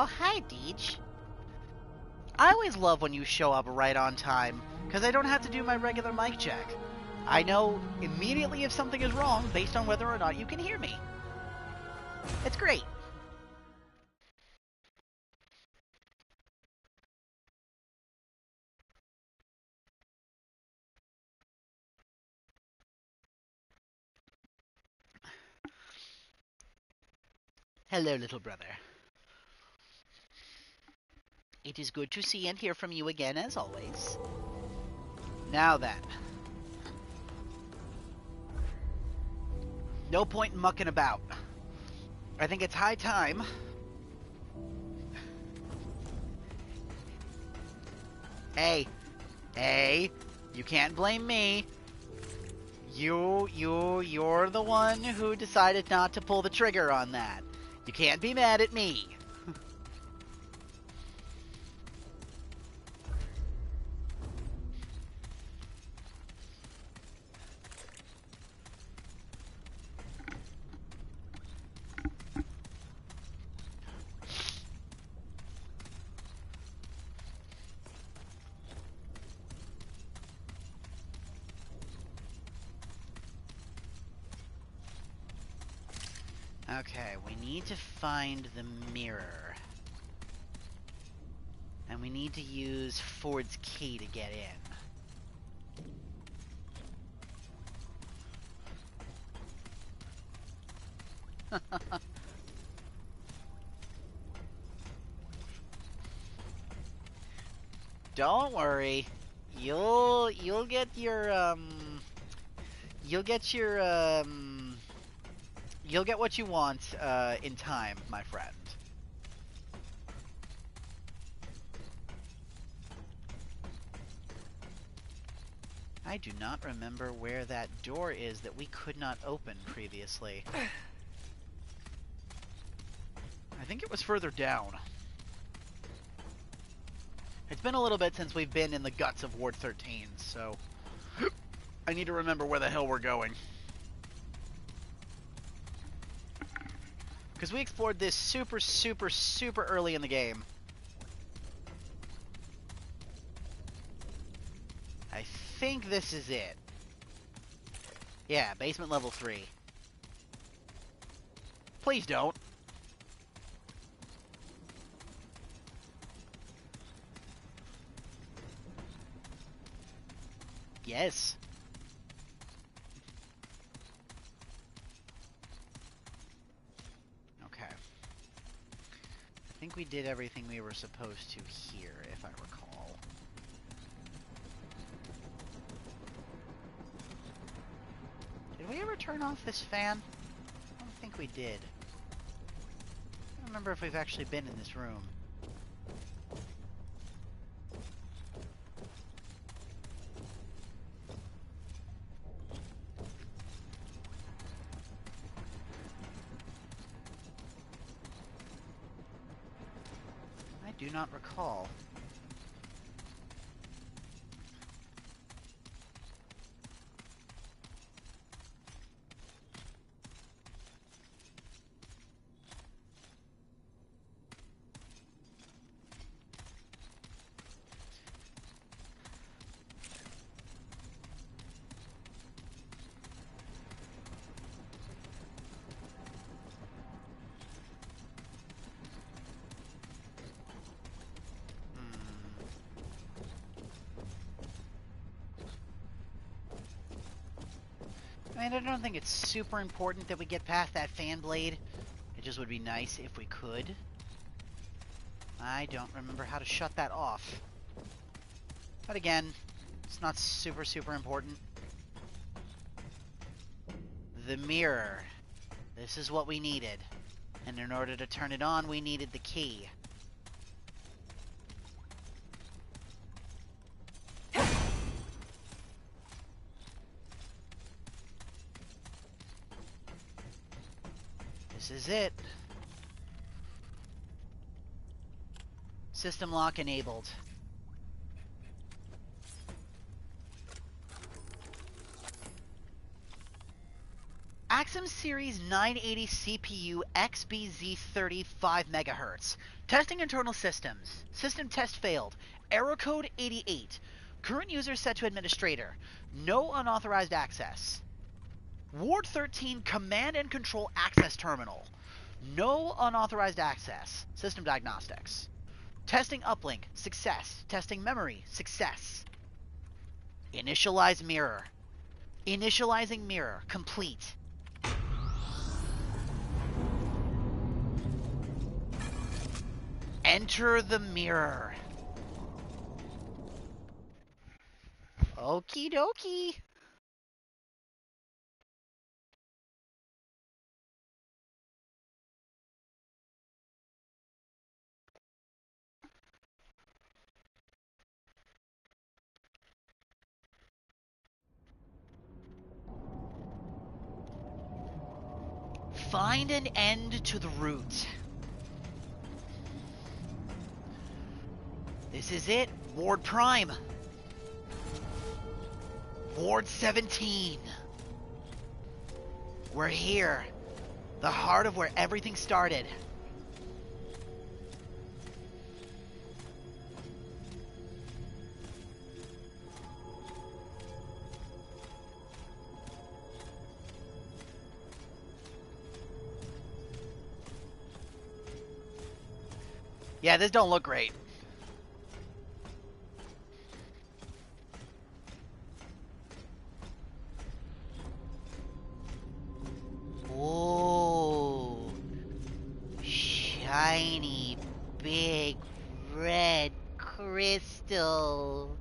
Oh, hi, Deej. I always love when you show up right on time, because I don't have to do my regular mic check. I know immediately if something is wrong based on whether or not you can hear me. It's great. Hello, little brother. It is good to see and hear from you again, as always. Now then. No point in mucking about. I think it's high time. Hey. Hey. You can't blame me. You're the one who decided not to pull the trigger on that. You can't be mad at me. Okay, we need to find the mirror. And we need to use Ford's key to get in. Don't worry. You'll get your you'll get your you'll get what you want in time, my friend. I do not remember where that door is that we could not open previously. I think it was further down. It's been a little bit since we've been in the guts of Ward 13, so I need to remember where the hell we're going. Because we explored this super early in the game. I think this is it. Yeah, basement level 3. Please don't. Yes. Okay. I think we did everything we were supposed to here, if I recall. Did we ever turn off this fan? I don't think we did. I don't remember if we've actually been in this room. I do not recall. I mean, I don't think it's super important that we get past that fan blade. It just would be nice if we could. I don't remember how to shut that off. But again, it's not super important. The mirror. This is what we needed. And in order to turn it on, we needed the key. This is it. System lock enabled. Axum Series 980 CPU XBZ30 5 MHz. Testing internal systems. System test failed. Error code 88. Current user set to administrator. No unauthorized access. Ward 13 command and control access terminal. No unauthorized access. System diagnostics. Testing uplink. Success. Testing memory. Success. Initialize mirror. Initializing mirror. Complete. Enter the mirror. Okie dokie. Find an end to the route. This is it. Ward Prime. Ward 17. We're here. The heart of where everything started. Yeah, this don't look great. Ooh. Shiny, big, red crystal.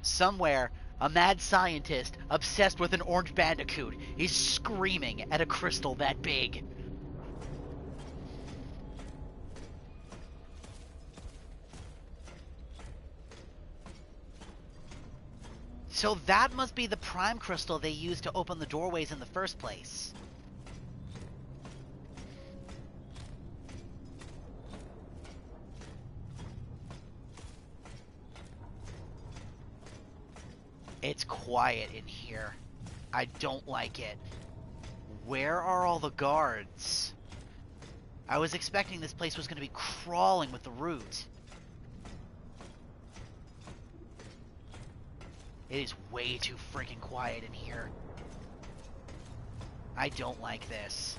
Somewhere, a mad scientist obsessed with an orange bandicoot is screaming at a crystal that big. So that must be the prime crystal they used to open the doorways in the first place. It's quiet in here. I don't like it. Where are all the guards? I was expecting this place was going to be crawling with the root. It is way too freaking quiet in here. I don't like this.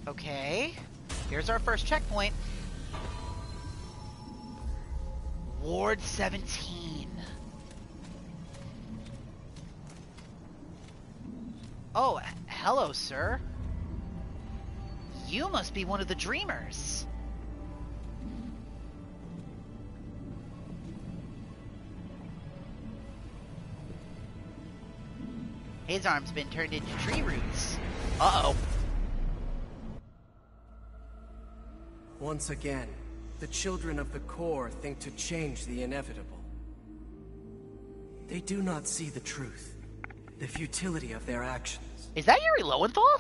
Okay, here's our first checkpoint. Ward 17. Oh, hello, sir. You must be one of the dreamers. His arm's been turned into tree roots. Uh-oh. Once again, the children of the core think to change the inevitable. They do not see the truth, the futility of their actions. Is that Yuri Lowenthal?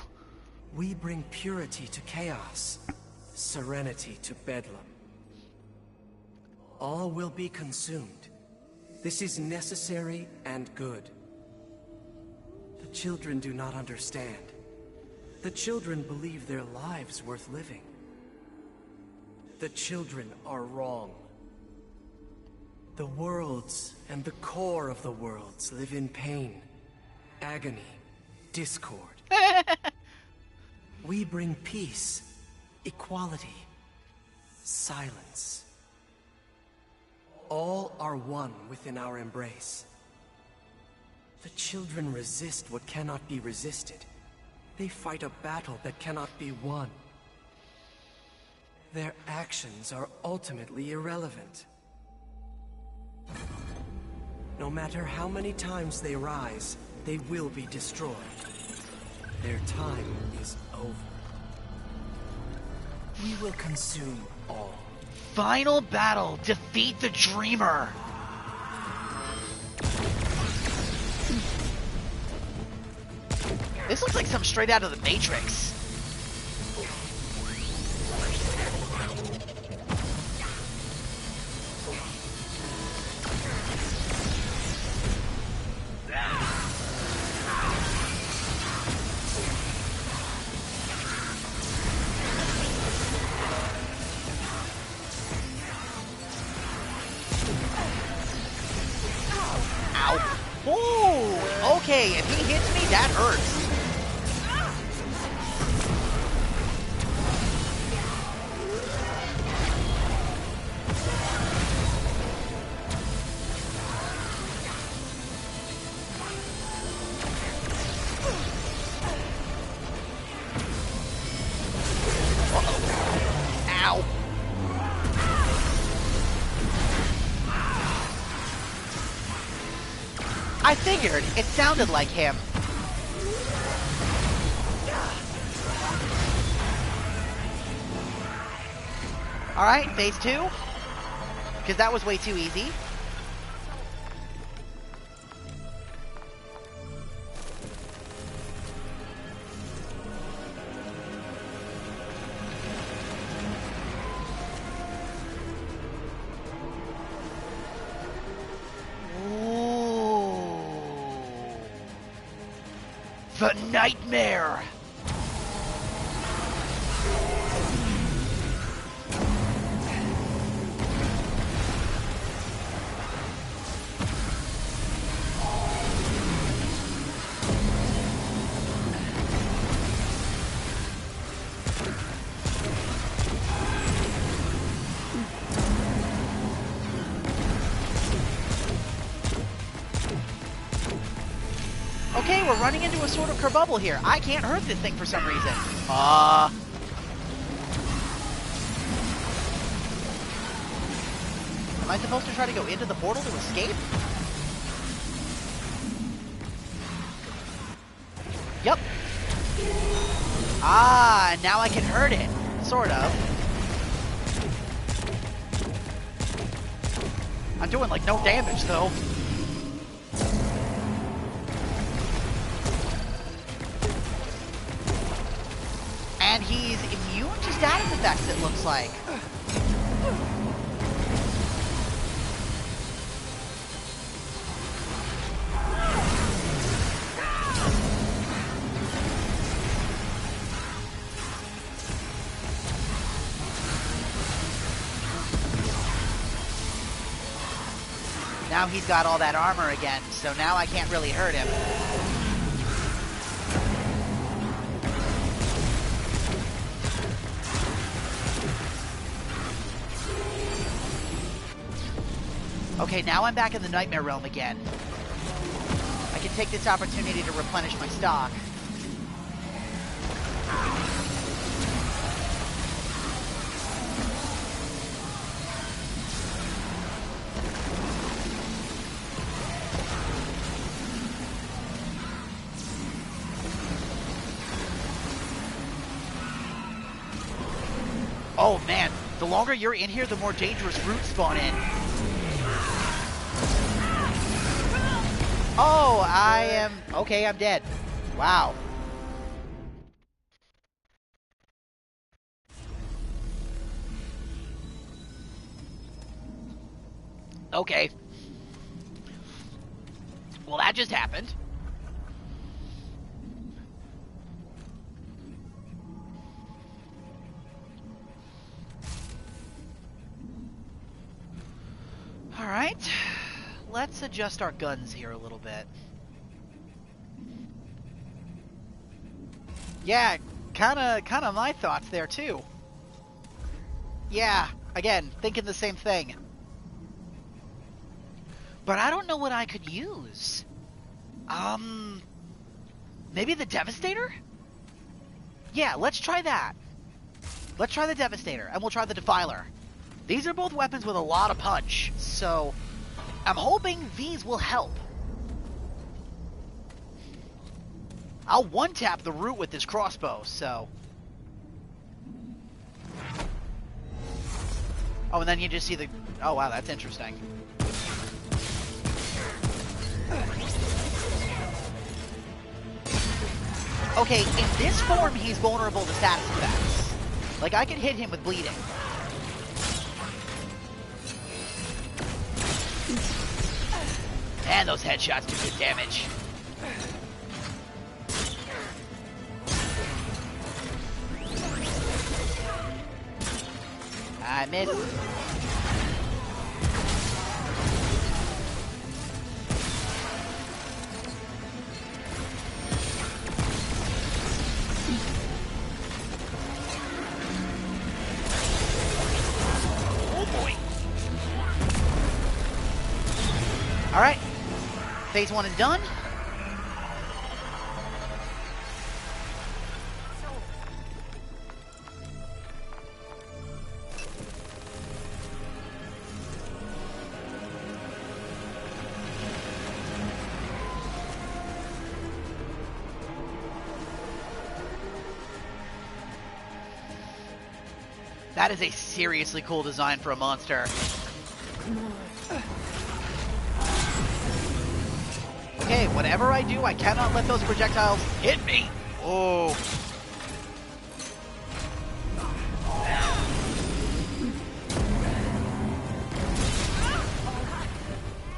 We bring purity to chaos, serenity to bedlam. All will be consumed. This is necessary and good. The children do not understand. The children believe their lives worth living. The children are wrong. The worlds and the core of the worlds live in pain, agony, discord. We bring peace, equality, silence. All are one within our embrace. The children resist what cannot be resisted, They fight a battle that cannot be won. Their actions are ultimately irrelevant. No matter how many times they rise, they will be destroyed. Their time is over. We will consume all. Final battle! Defeat the Dreamer! This looks like something straight out of the Matrix. Ow. Ooh, okay, if he hits me, that hurts. Ow. I figured. It sounded like him. Alright, phase 2. Because that was way too easy. The Nightmare! Okay, we're running into a sort of kerbubble here. I can't hurt this thing for some reason. Am I supposed to try to go into the portal to escape? Yep. Ah, now I can hurt it. Sort of. I'm doing like no damage though. And he's immune to status effects, it looks like. Now he's got all that armor again, so now I can't really hurt him. Okay, now I'm back in the Nightmare Realm again. I can take this opportunity to replenish my stock. Oh man, the longer you're in here, the more dangerous roots spawn in. Oh, I am... Okay, I'm dead. Wow. Okay. Well, that just happened. Alright. Let's adjust our guns here a little bit. Yeah, kinda my thoughts there too. Yeah, again, thinking the same thing. But I don't know what I could use. Maybe the Devastator? Yeah, let's try that. Let's try the Devastator, and we'll try the Defiler. These are both weapons with a lot of punch, so I'm hoping these will help. I'll one-tap the root with this crossbow, so... Oh, and then you just see the... Oh, wow, that's interesting. Okay, in this form, he's vulnerable to status effects. Like, I could hit him with bleeding. And those headshots do good damage. I missed. Oh boy. Alright. Phase 1 is done. That is a seriously cool design for a monster. Okay, whatever I do, I cannot let those projectiles hit me. Oh.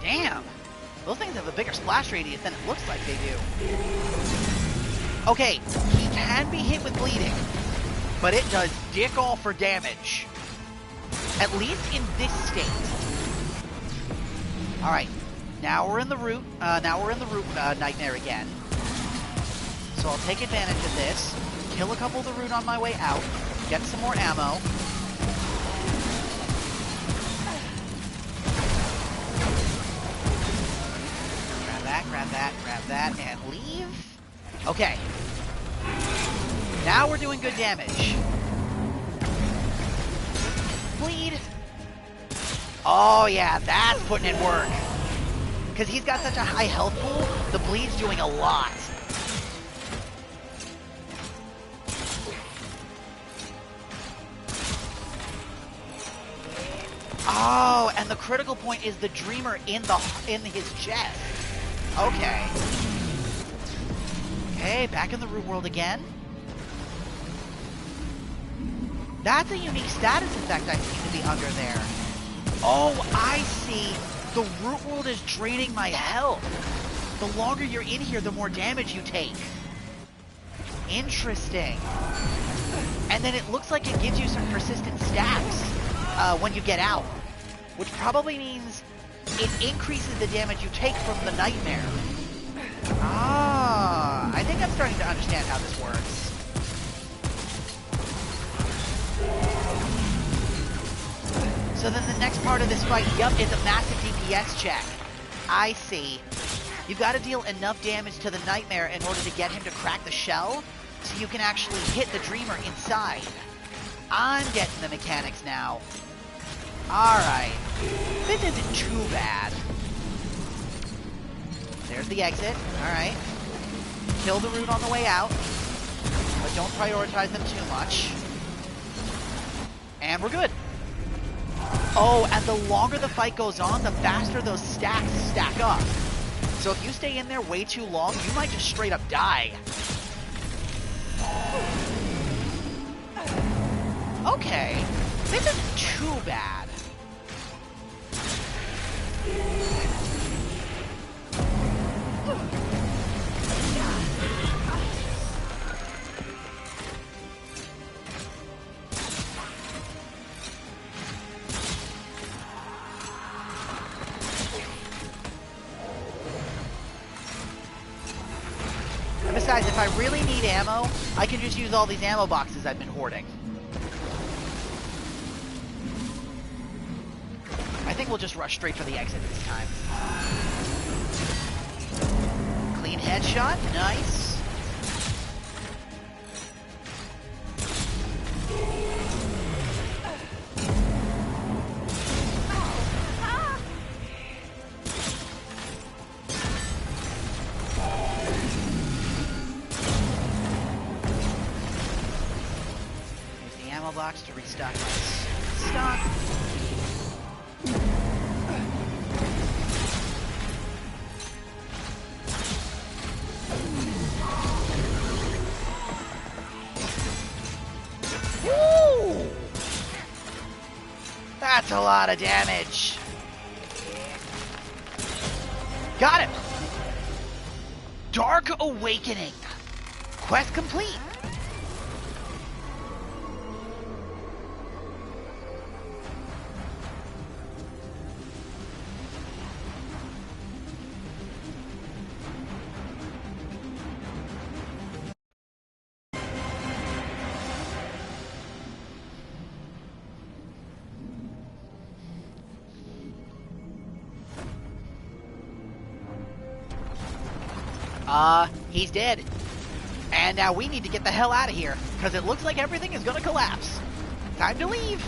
Damn. Those things have a bigger splash radius than it looks like they do. Okay, he can be hit with bleeding, but it does dick all for damage. At least in this state. Alright. Now we're in the root. Nightmare again. So I'll take advantage of this. Kill a couple of the root on my way out. Get some more ammo. Grab that, and leave. Okay. Now we're doing good damage. Bleed. Oh yeah, that's putting in work. Because he's got such a high health pool, the bleed's doing a lot. Oh, and the critical point is the Dreamer in his chest. Okay. Okay, back in the root world again. That's a unique status effect I seem to be under there. Oh, I see. The root world is draining my health. The longer you're in here, the more damage you take. Interesting. And then it looks like it gives you some persistent stacks when you get out. Which probably means it increases the damage you take from the nightmare. Ah, I think I'm starting to understand how this works. So then the next part of this fight, yup, is a massive DPS check. I see. You've got to deal enough damage to the nightmare in order to get him to crack the shell, so you can actually hit the Dreamer inside. I'm getting the mechanics now. Alright. This isn't too bad. There's the exit. Alright. Kill the root on the way out, but don't prioritize them too much. And we're good. Oh, and the longer the fight goes on, the faster those stacks stack up. So if you stay in there way too long, you might just straight up die. Okay, this isn't too bad. Besides, if I really need ammo, I can just use all these ammo boxes I've been hoarding. I think we'll just rush straight for the exit this time. Clean headshot, nice. box to restock my stock. Woo! That's a lot of damage. Got him. Dark Awakening. Quest complete. He's dead. And now we need to get the hell out of here, because it looks like everything is gonna collapse. Time to leave.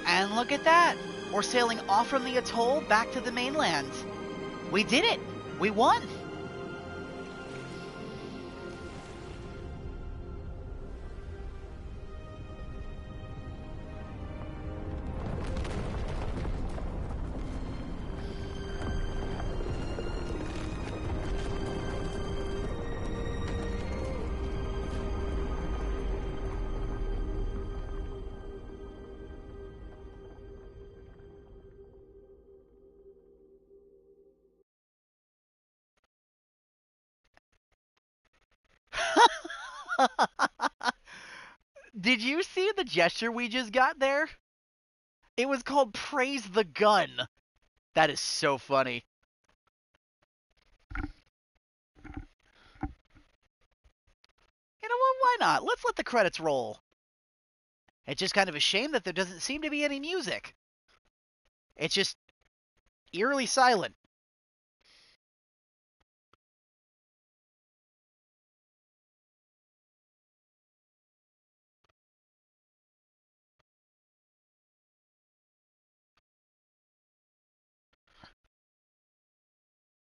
And look at that! We're sailing off from the atoll back to the mainland. We did it! We won! Did you see the gesture we just got there? It was called Praise the Gun. That is so funny. You know what? Why not? Let's let the credits roll. It's just kind of a shame that there doesn't seem to be any music. It's just eerily silent.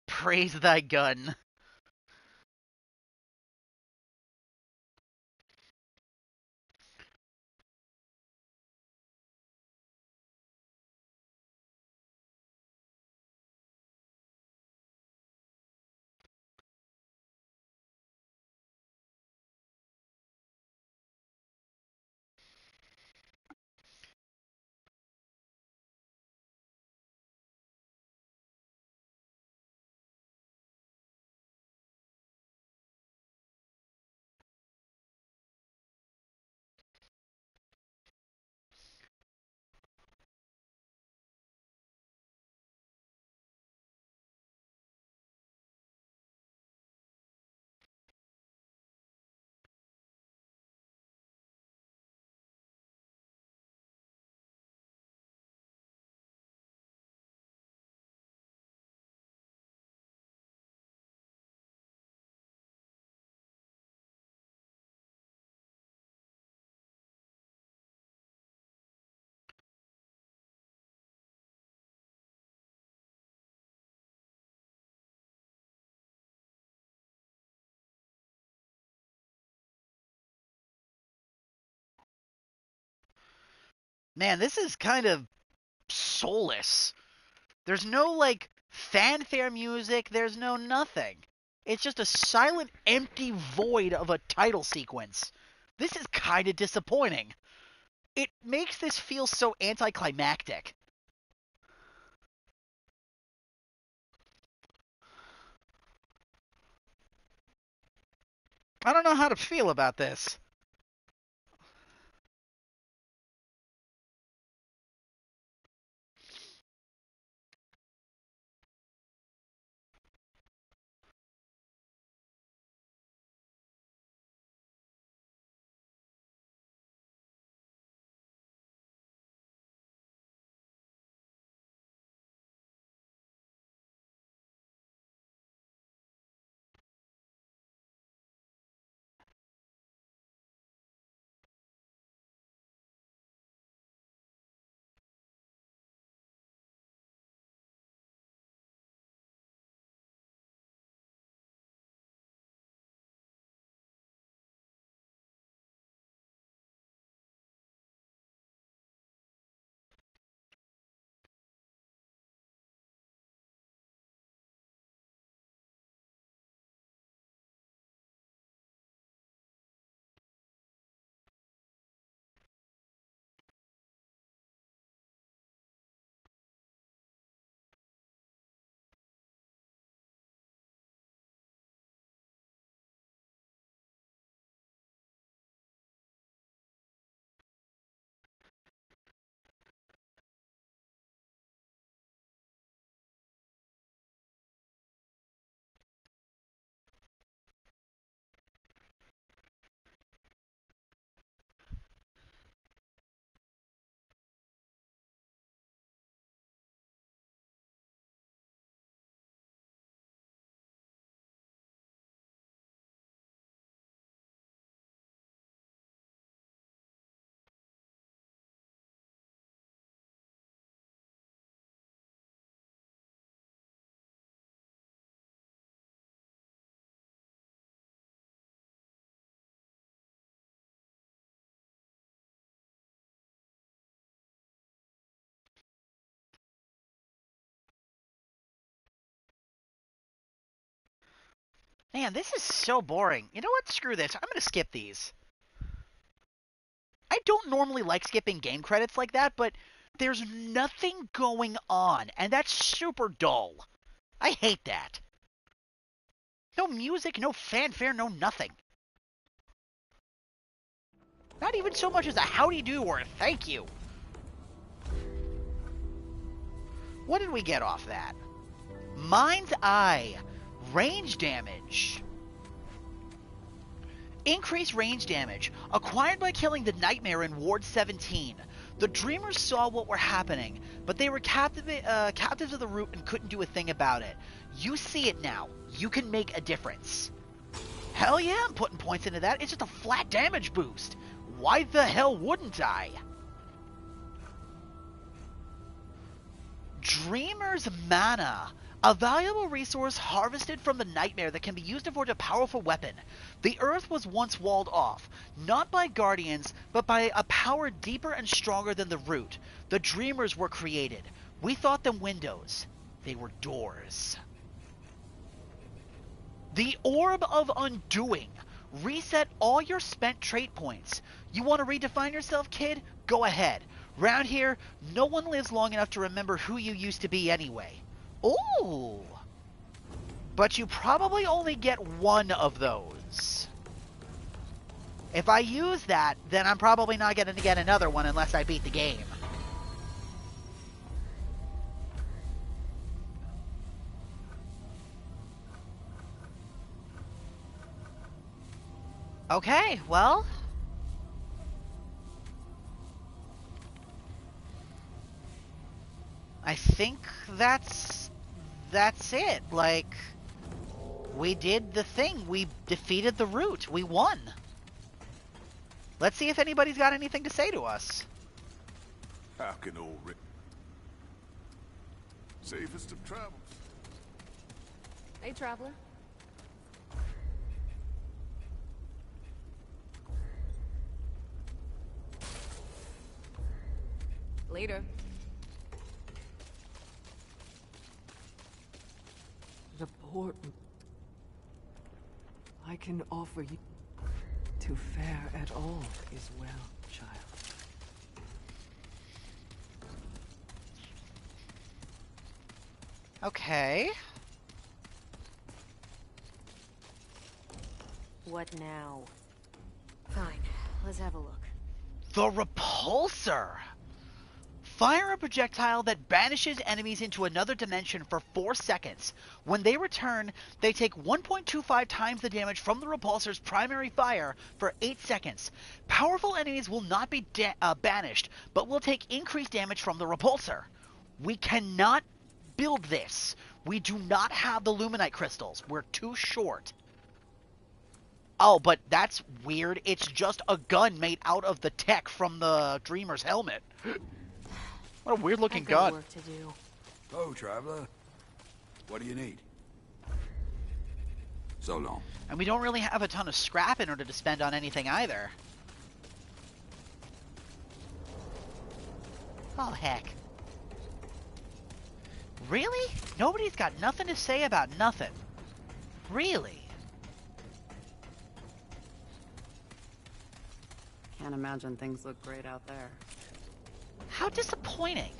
Praise thy gun. Man, this is kind of soulless. There's no, like, fanfare music, there's no nothing. It's just a silent, empty void of a title sequence. This is kind of disappointing. It makes this feel so anticlimactic. I don't know how to feel about this. Man, this is so boring. You know what? Screw this. I'm going to skip these. I don't normally like skipping game credits like that, but there's nothing going on, and that's super dull. I hate that. No music, no fanfare, no nothing. Not even so much as a howdy do or a thank you. What did we get off that? Mind's Eye. Range damage. Increased range damage. Acquired by killing the Nightmare in Ward 17. The Dreamers saw what were happening, but they were captives of the root and couldn't do a thing about it. You see it now. You can make a difference. Hell yeah, I'm putting points into that. It's just a flat damage boost. Why the hell wouldn't I? Dreamer's Mana. A valuable resource harvested from the Nightmare that can be used to forge a powerful weapon. The Earth was once walled off, not by Guardians, but by a power deeper and stronger than the Root. The Dreamers were created. We thought them windows. They were doors. The Orb of Undoing. Reset all your spent trait points. You want to redefine yourself, kid? Go ahead. Round here, no one lives long enough to remember who you used to be anyway. Ooh. But you probably only get one of those. If I use that, then I'm probably not going to get another one unless I beat the game. Okay, well... I think that's it. Like, we did the thing. We defeated the Root. We won. Let's see if anybody's got anything to say to us. How can old Rick... Safest of travels. Hey, traveler. Later. The port... I can offer you... To fare at all is well, child. Okay. What now? Fine, let's have a look. The repulsor! Fire a projectile that banishes enemies into another dimension for 4 seconds. When they return, they take 1.25 times the damage from the repulsor's primary fire for 8 seconds. Powerful enemies will not be banished, but will take increased damage from the repulsor. We cannot build this. We do not have the Luminite crystals. We're too short. Oh, but that's weird. It's just a gun made out of the tech from the Dreamer's helmet. What a weird-looking I've got gun. work to do. Oh, traveler. What do you need? So long. And we don't really have a ton of scrap in order to spend on anything either. Oh, heck. Really? Nobody's got nothing to say about nothing. Really? Can't imagine things look great out there. How disappointing.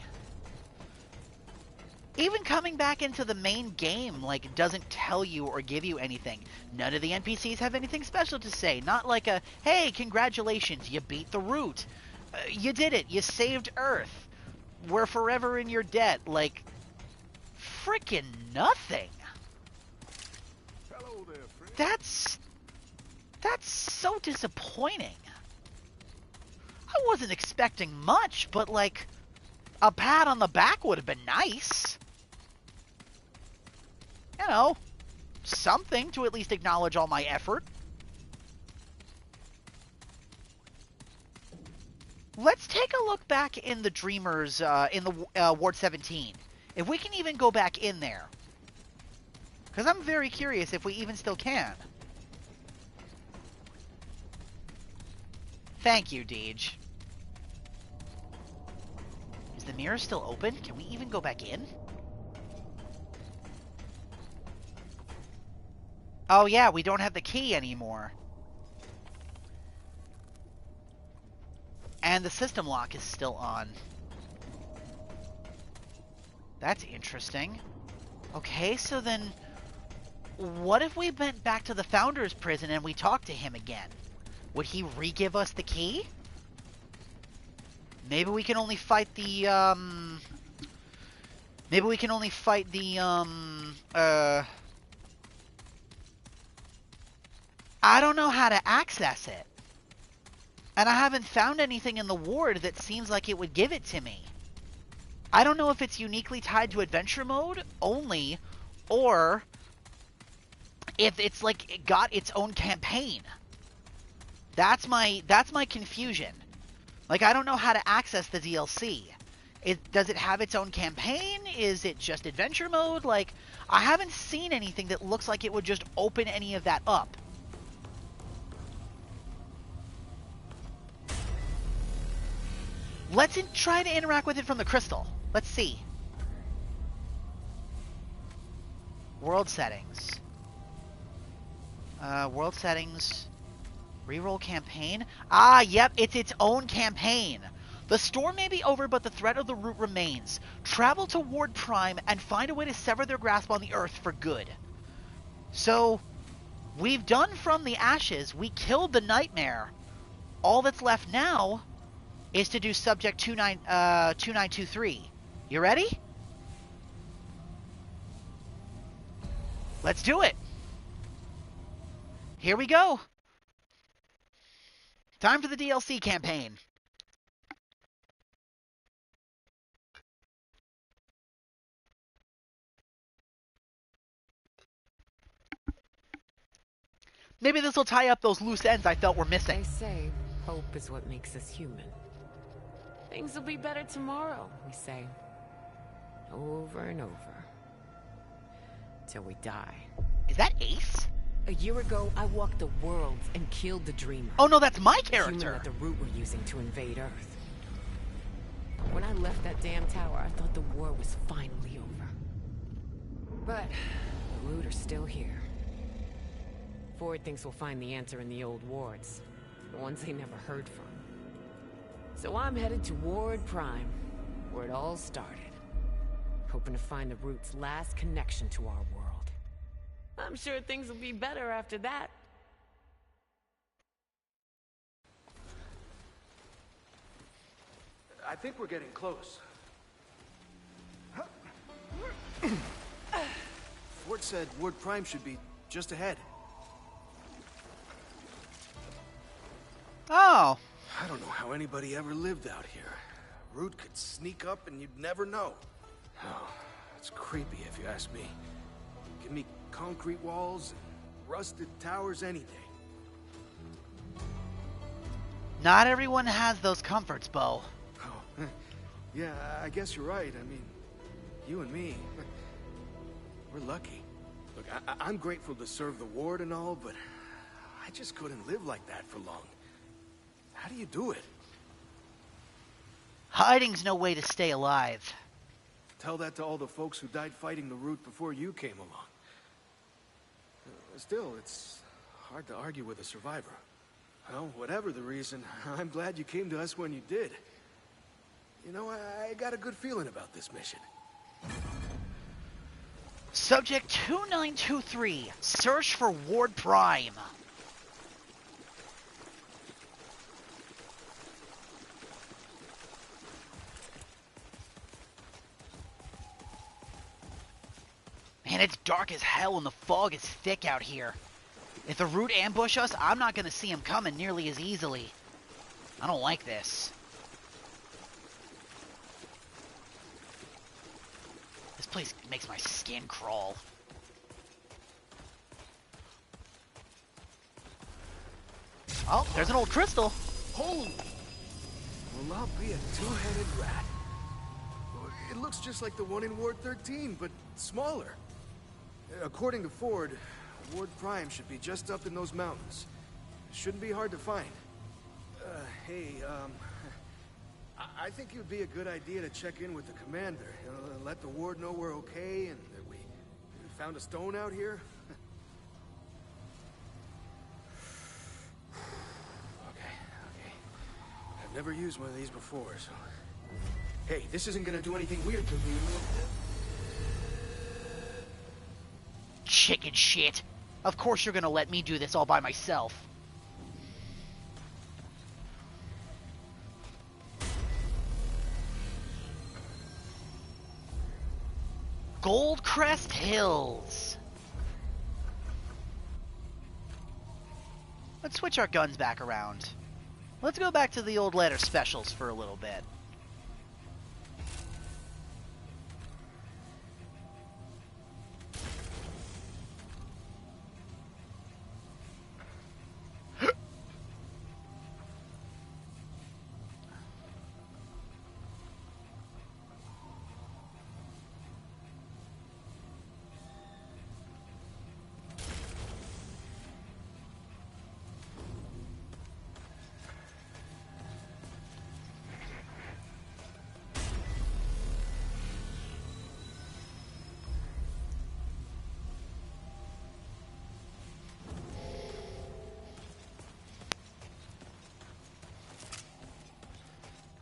Even coming back into the main game, like, doesn't tell you or give you anything. None of the NPCs have anything special to say. Not like a, hey, congratulations, you beat the root. You did it. You saved Earth. We're forever in your debt. Like, frickin' nothing. Hello there, friend. That's so disappointing. I wasn't expecting much, but, like, a pat on the back would have been nice. You know, something to at least acknowledge all my effort. Let's take a look back in the Dreamers, in the Ward 17. If we can even go back in there. Because I'm very curious if we even still can. Thank you, Deej. Is the mirror still open? Can we even go back in? Oh yeah, we don't have the key anymore. And the system lock is still on. That's interesting. Okay, so then what if we went back to the Founder's prison and we talked to him again? Would he re-give us the key? Maybe we can only fight the, maybe we can only fight the, I don't know how to access it. And I haven't found anything in the ward that seems like it would give it to me. I don't know if it's uniquely tied to adventure mode only, or if it's like it got its own campaign. That's my confusion. Like, I don't know how to access the DLC. Does it have its own campaign? Is it just adventure mode? Like, I haven't seen anything that looks like it would just open any of that up. Let's try to interact with it from the crystal. Let's see. World settings. World settings. Reroll campaign. Ah, yep, it's its own campaign. The storm may be over, but the threat of the root remains. Travel to Ward Prime and find a way to sever their grasp on the Earth for good. So, we've done From the Ashes. We killed the Nightmare. All that's left now is to do Subject 2923. You ready? Let's do it. Here we go. Time for the DLC campaign. Maybe this will tie up those loose ends I felt were missing. They say hope is what makes us human. Things will be better tomorrow, we say. Over and over. Till we die. Is that Ace? A year ago, I walked the worlds and killed the Dreamer. Oh no, that's my The human character. that the Root were using to invade Earth. When I left that damn tower, I thought the war was finally over. But the Root are still here. Ford thinks we'll find the answer in the old wards. The ones they never heard from. So I'm headed to Ward Prime, where it all started. Hoping to find the Root's last connection to our world. I'm sure things will be better after that. I think we're getting close. Ford said Ward Prime should be just ahead. Oh. I don't know how anybody ever lived out here. Root could sneak up and you'd never know. Oh, it's creepy if you ask me. Give me concrete walls and rusted towers any day. Not everyone has those comforts, Bo. Oh, yeah, I guess you're right. I mean, you and me, we're lucky. Look, I'm grateful to serve the ward and all, but I just couldn't live like that for long. How do you do it? Hiding's no way to stay alive. Tell that to all the folks who died fighting the Root before you came along. Still, it's hard to argue with a survivor. Well, whatever the reason, I'm glad you came to us when you did. You know, I got a good feeling about this mission. Subject 2923, search for Ward Prime. Man, it's dark as hell and the fog is thick out here. If the Root ambush us, I'm not going to see him coming nearly as easily. I don't like this. This place makes my skin crawl. Oh, there's an old crystal. Holy! Well, I'll be a two-headed rat. It looks just like the one in Ward 13, but smaller. According to Ford, Ward Prime should be just up in those mountains. Shouldn't be hard to find. Hey, I think it would be a good idea to check in with the commander. You know, let the ward know we're okay and that we found a stone out here. Okay. I've never used one of these before, so... Hey, this isn't gonna do anything weird to me. Chicken shit. Of course you're gonna let me do this all by myself. Goldcrest Hills. Let's switch our guns back around. Let's go back to the old letter specials for a little bit.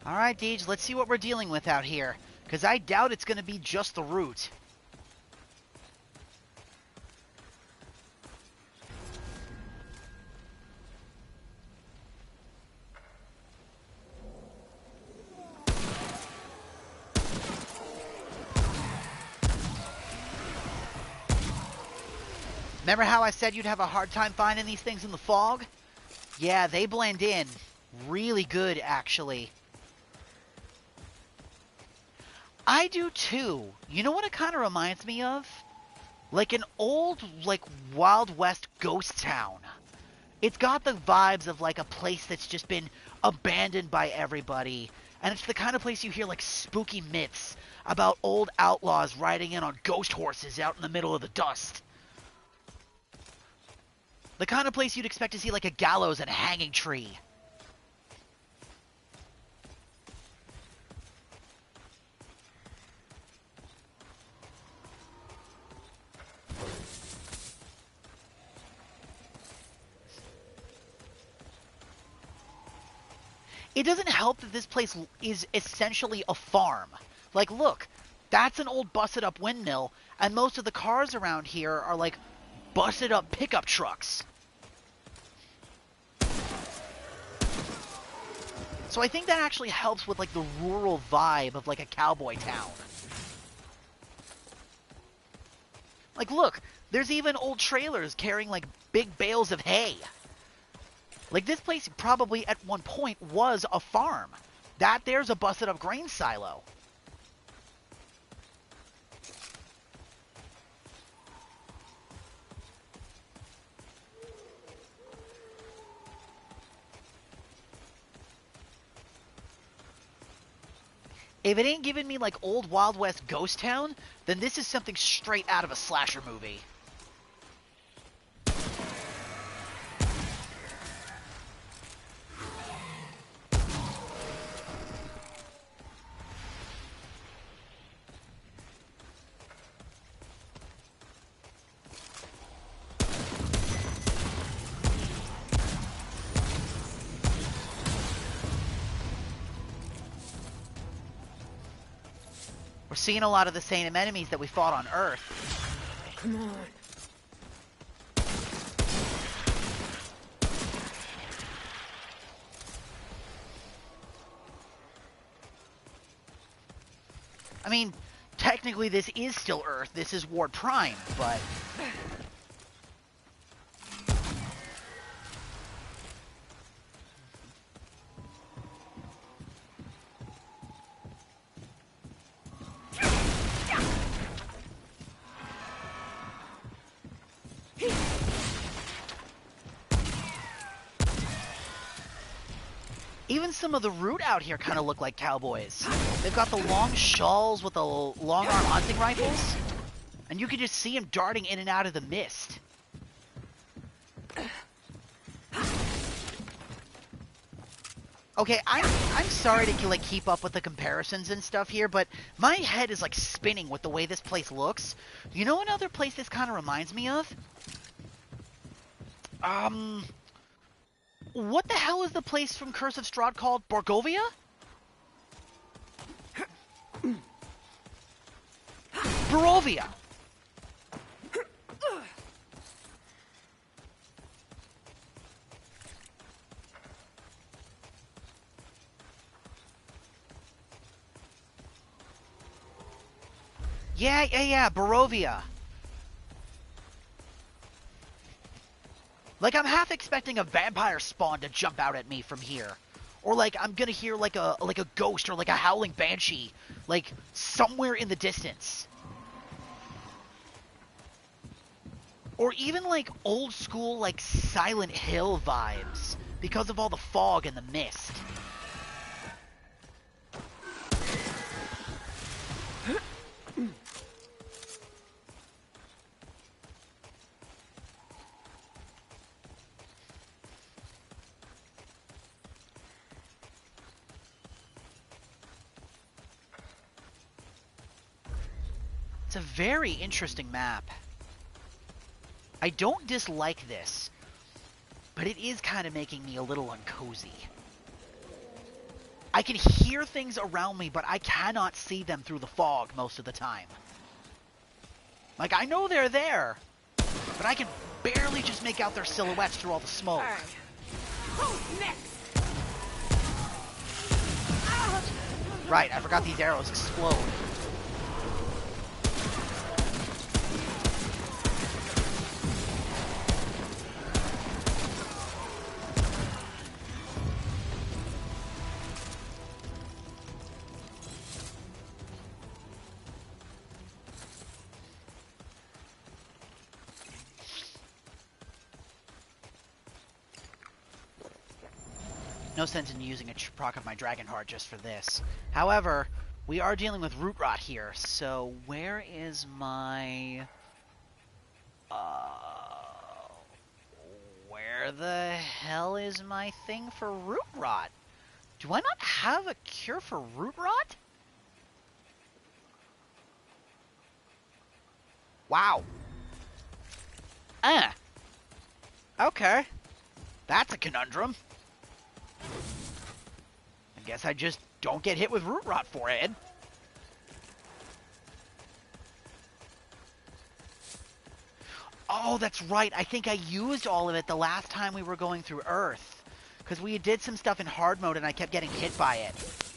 Alright, Deej, let's see what we're dealing with out here. Because I doubt it's going to be just the Root. Remember how I said you'd have a hard time finding these things in the fog? Yeah, they blend in. Really good, actually. I do too. You know what it kind of reminds me of? Like an old, Wild West ghost town. It's got the vibes of, a place that's just been abandoned by everybody. And it's the kind of place you hear, spooky myths about old outlaws riding in on ghost horses out in the middle of the dust. The kind of place you'd expect to see, a gallows and a hanging tree. It doesn't help that this place is essentially a farm. Look, that's an old busted-up windmill, and most of the cars around here are, busted-up pickup trucks. So I think that actually helps with, like, the rural vibe of, like, a cowboy town. Like, look, there's even old trailers carrying, like, big bales of hay. Like, this place probably at one point was a farm. There's a busted up grain silo. If it ain't giving me, like, old Wild West ghost town, then this is something straight out of a slasher movie. We're seeing a lot of the same enemies that we fought on Earth. Come on. I mean, technically this is still Earth. This is Ward Prime, but... Even some of the Root out here kind of look like cowboys. They've got the long shawls with the long arm hunting rifles, and you can just see them darting in and out of the mist. Okay, I'm sorry to like keep up with the comparisons and stuff here, but my head is like spinning with the way this place looks. You know another place this kind of reminds me of? What the hell is the place from Curse of Strahd called? Borgovia? Barovia! Yeah, Barovia. Like, I'm half expecting a vampire spawn to jump out at me from here. Or, like, I'm gonna hear, like a ghost or, like, a howling banshee, like, somewhere in the distance. Or even, like, old school, like, Silent Hill vibes, because of all the fog and the mist. It's a very interesting map. I don't dislike this, but it is kind of making me a little uncozy. I can hear things around me, but I cannot see them through the fog most of the time. Like, I know they're there, but I can barely just make out their silhouettes through all the smoke. All right. Who's next? Right, I forgot these arrows explode. No sense in using a proc of my Dragon Heart just for this. However, we are dealing with root rot here, so where is my... Where the hell is my thing for root rot? Do I not have a cure for root rot? Wow. Okay. That's a conundrum. I guess I just don't get hit with root rot for it. Oh, that's right. I think I used all of it the last time we were going through Earth. because we did some stuff in hard mode and I kept getting hit by it.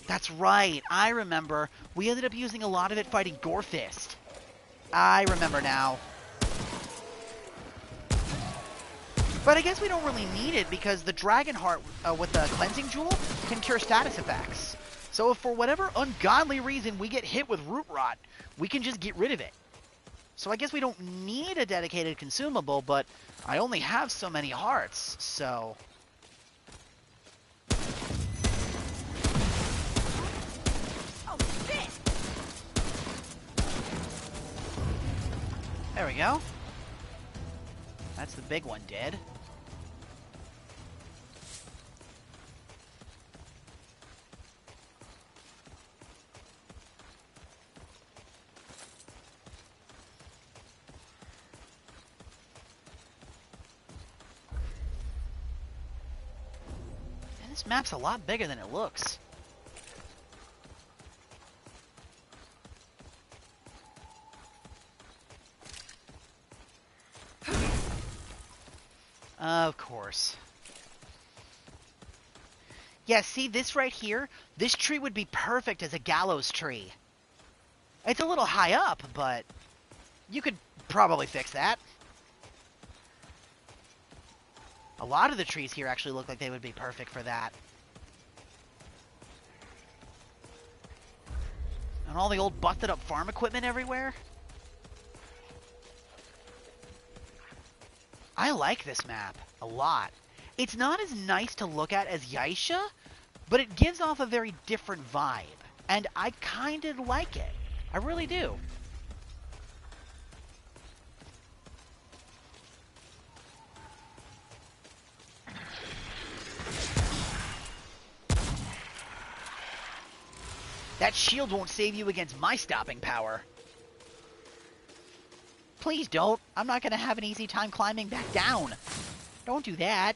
That's right, I remember. We ended up using a lot of it fighting Gorefist. I remember now. But I guess we don't really need it because the Dragon Heart with the Cleansing Jewel can cure status effects. So if for whatever ungodly reason we get hit with Root Rot, we can just get rid of it. So I guess we don't need a dedicated consumable, but I only have so many hearts, so... Oh, shit! There we go. That's the big one dead. And this map's a lot bigger than it looks. Of course. Yeah, see, this right here, this tree would be perfect as a gallows tree. It's a little high up, but you could probably fix that. A lot of the trees here actually look like they would be perfect for that. And all the old busted up farm equipment everywhere. I like this map a lot. It's not as nice to look at as Yaisha, but it gives off a very different vibe. And I kind of like it. I really do. That shield won't save you against my stopping power. Please don't. I'm not going to have an easy time climbing back down. Don't do that.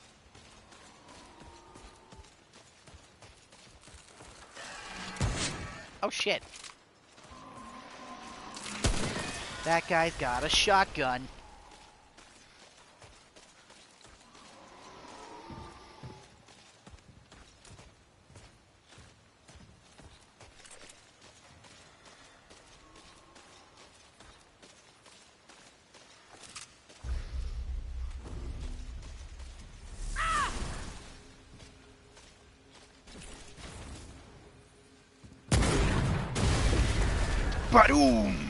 Oh, shit. That guy's got a shotgun. Badoom!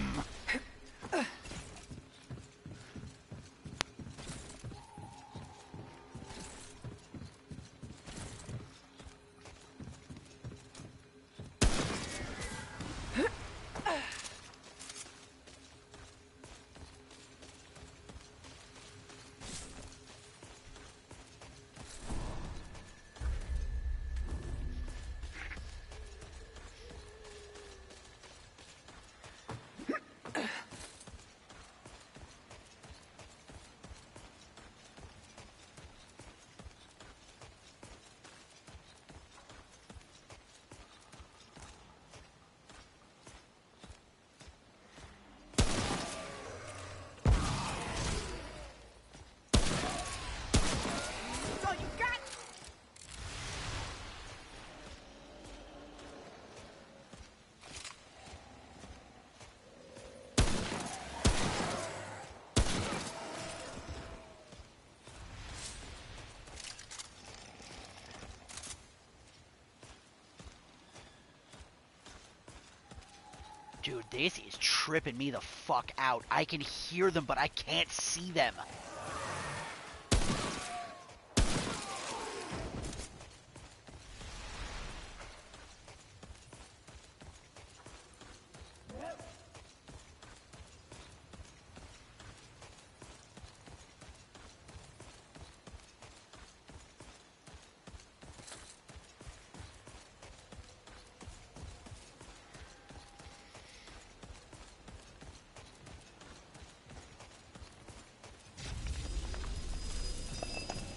Dude, this is tripping me the fuck out. I can hear them, but I can't see them.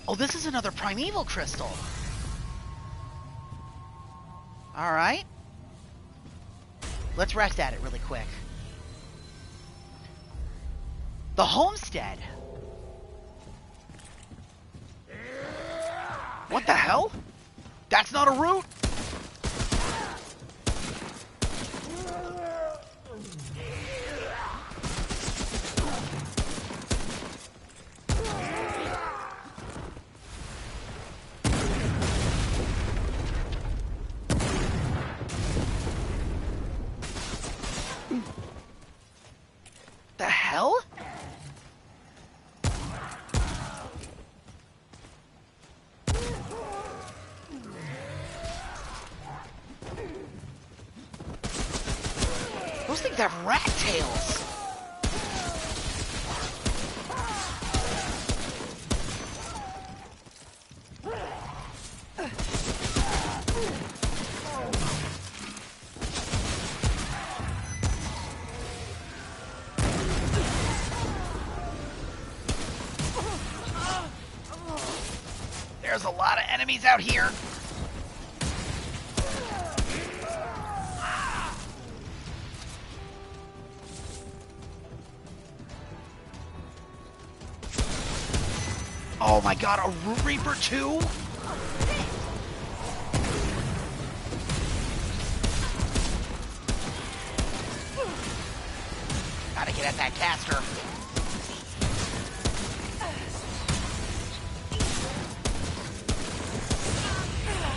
Oh, this is another primeval crystal. Alright. Let's rest at it really quick. The homestead. What What the hell? That's not a root? The hell? Those things have rat tails. There's a lot of enemies out here. Oh my god, a Root Reaper too? Gotta get at that caster.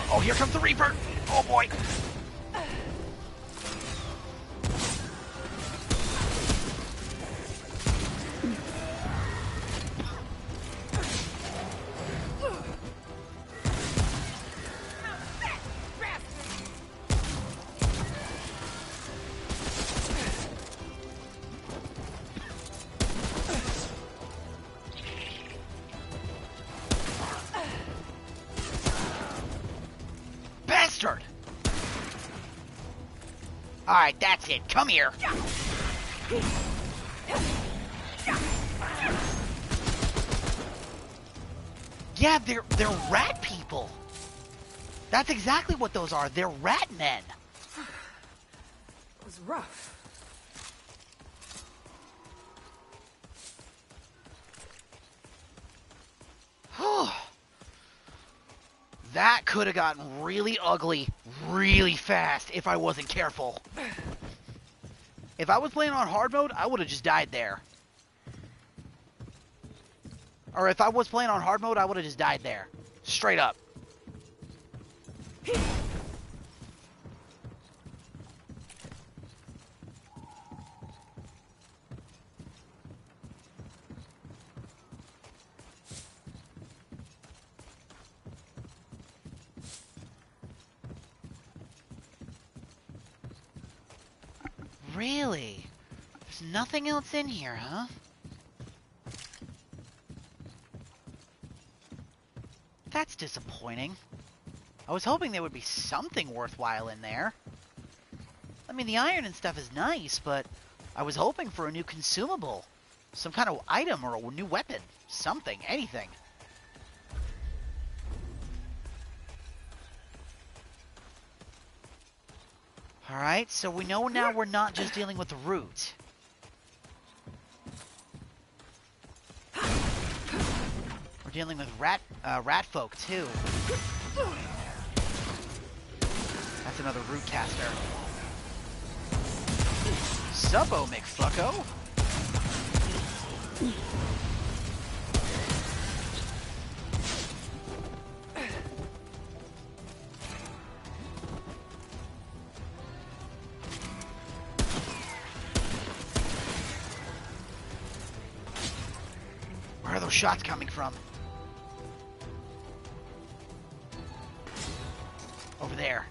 Oh, here comes the Reaper! Oh boy! Bastard! Alright, that's it. Come here. Yeah, they're rat people. That's exactly what those are. They're rat men. It was rough. That could have gotten really ugly really fast if I wasn't careful. If I was playing on hard mode, I would have just died there. Or if I was playing on hard mode, I would have just died there. Straight up. Really? There's nothing else in here, huh? That's disappointing. I was hoping there would be something worthwhile in there. I mean, the iron and stuff is nice, but I was hoping for a new consumable. Some kind of item or a new weapon. Something, anything. Alright, so we know now we're not just dealing with the root. We're dealing with rat folk too. That's another root caster. Subo, McFucko. Where are those shots coming from? Over there.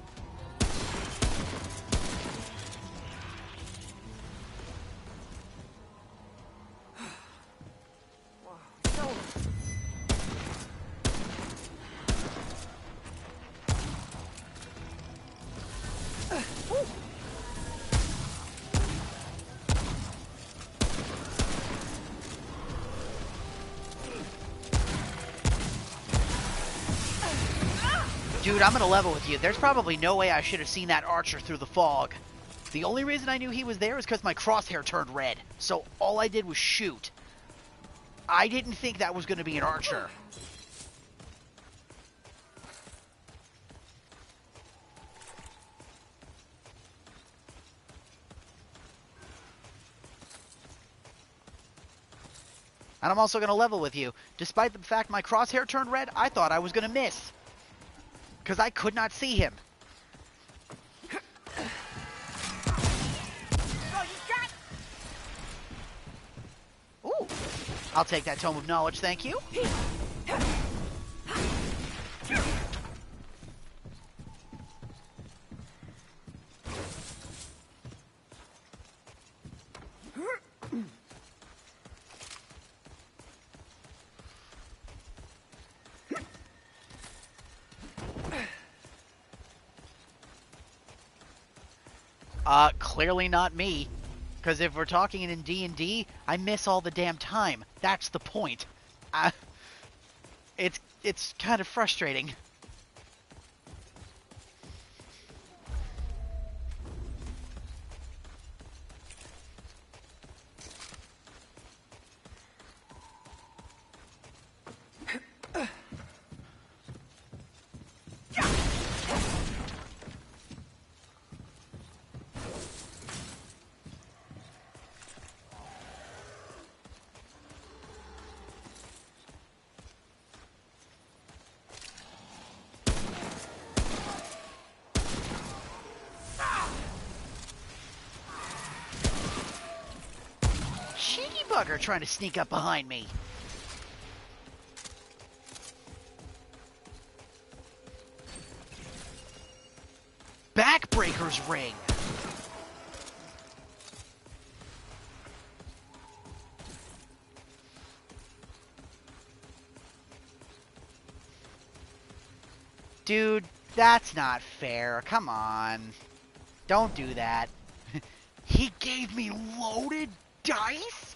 Dude, I'm gonna level with you. There's probably no way I should have seen that archer through the fog. The only reason I knew he was there is because my crosshair turned red. So all I did was shoot. I didn't think that was gonna be an archer. And I'm also going to level with you. Despite the fact my crosshair turned red, I thought I was going to miss. Because I could not see him. Ooh. I'll take that Tome of Knowledge, thank you. Clearly not me. Because if we're talking in D&D, I miss all the damn time. That's the point. It's kind of frustrating. Cheeky bugger trying to sneak up behind me. Backbreaker's ring. Dude, that's not fair. Come on. Don't do that. He gave me loaded dice?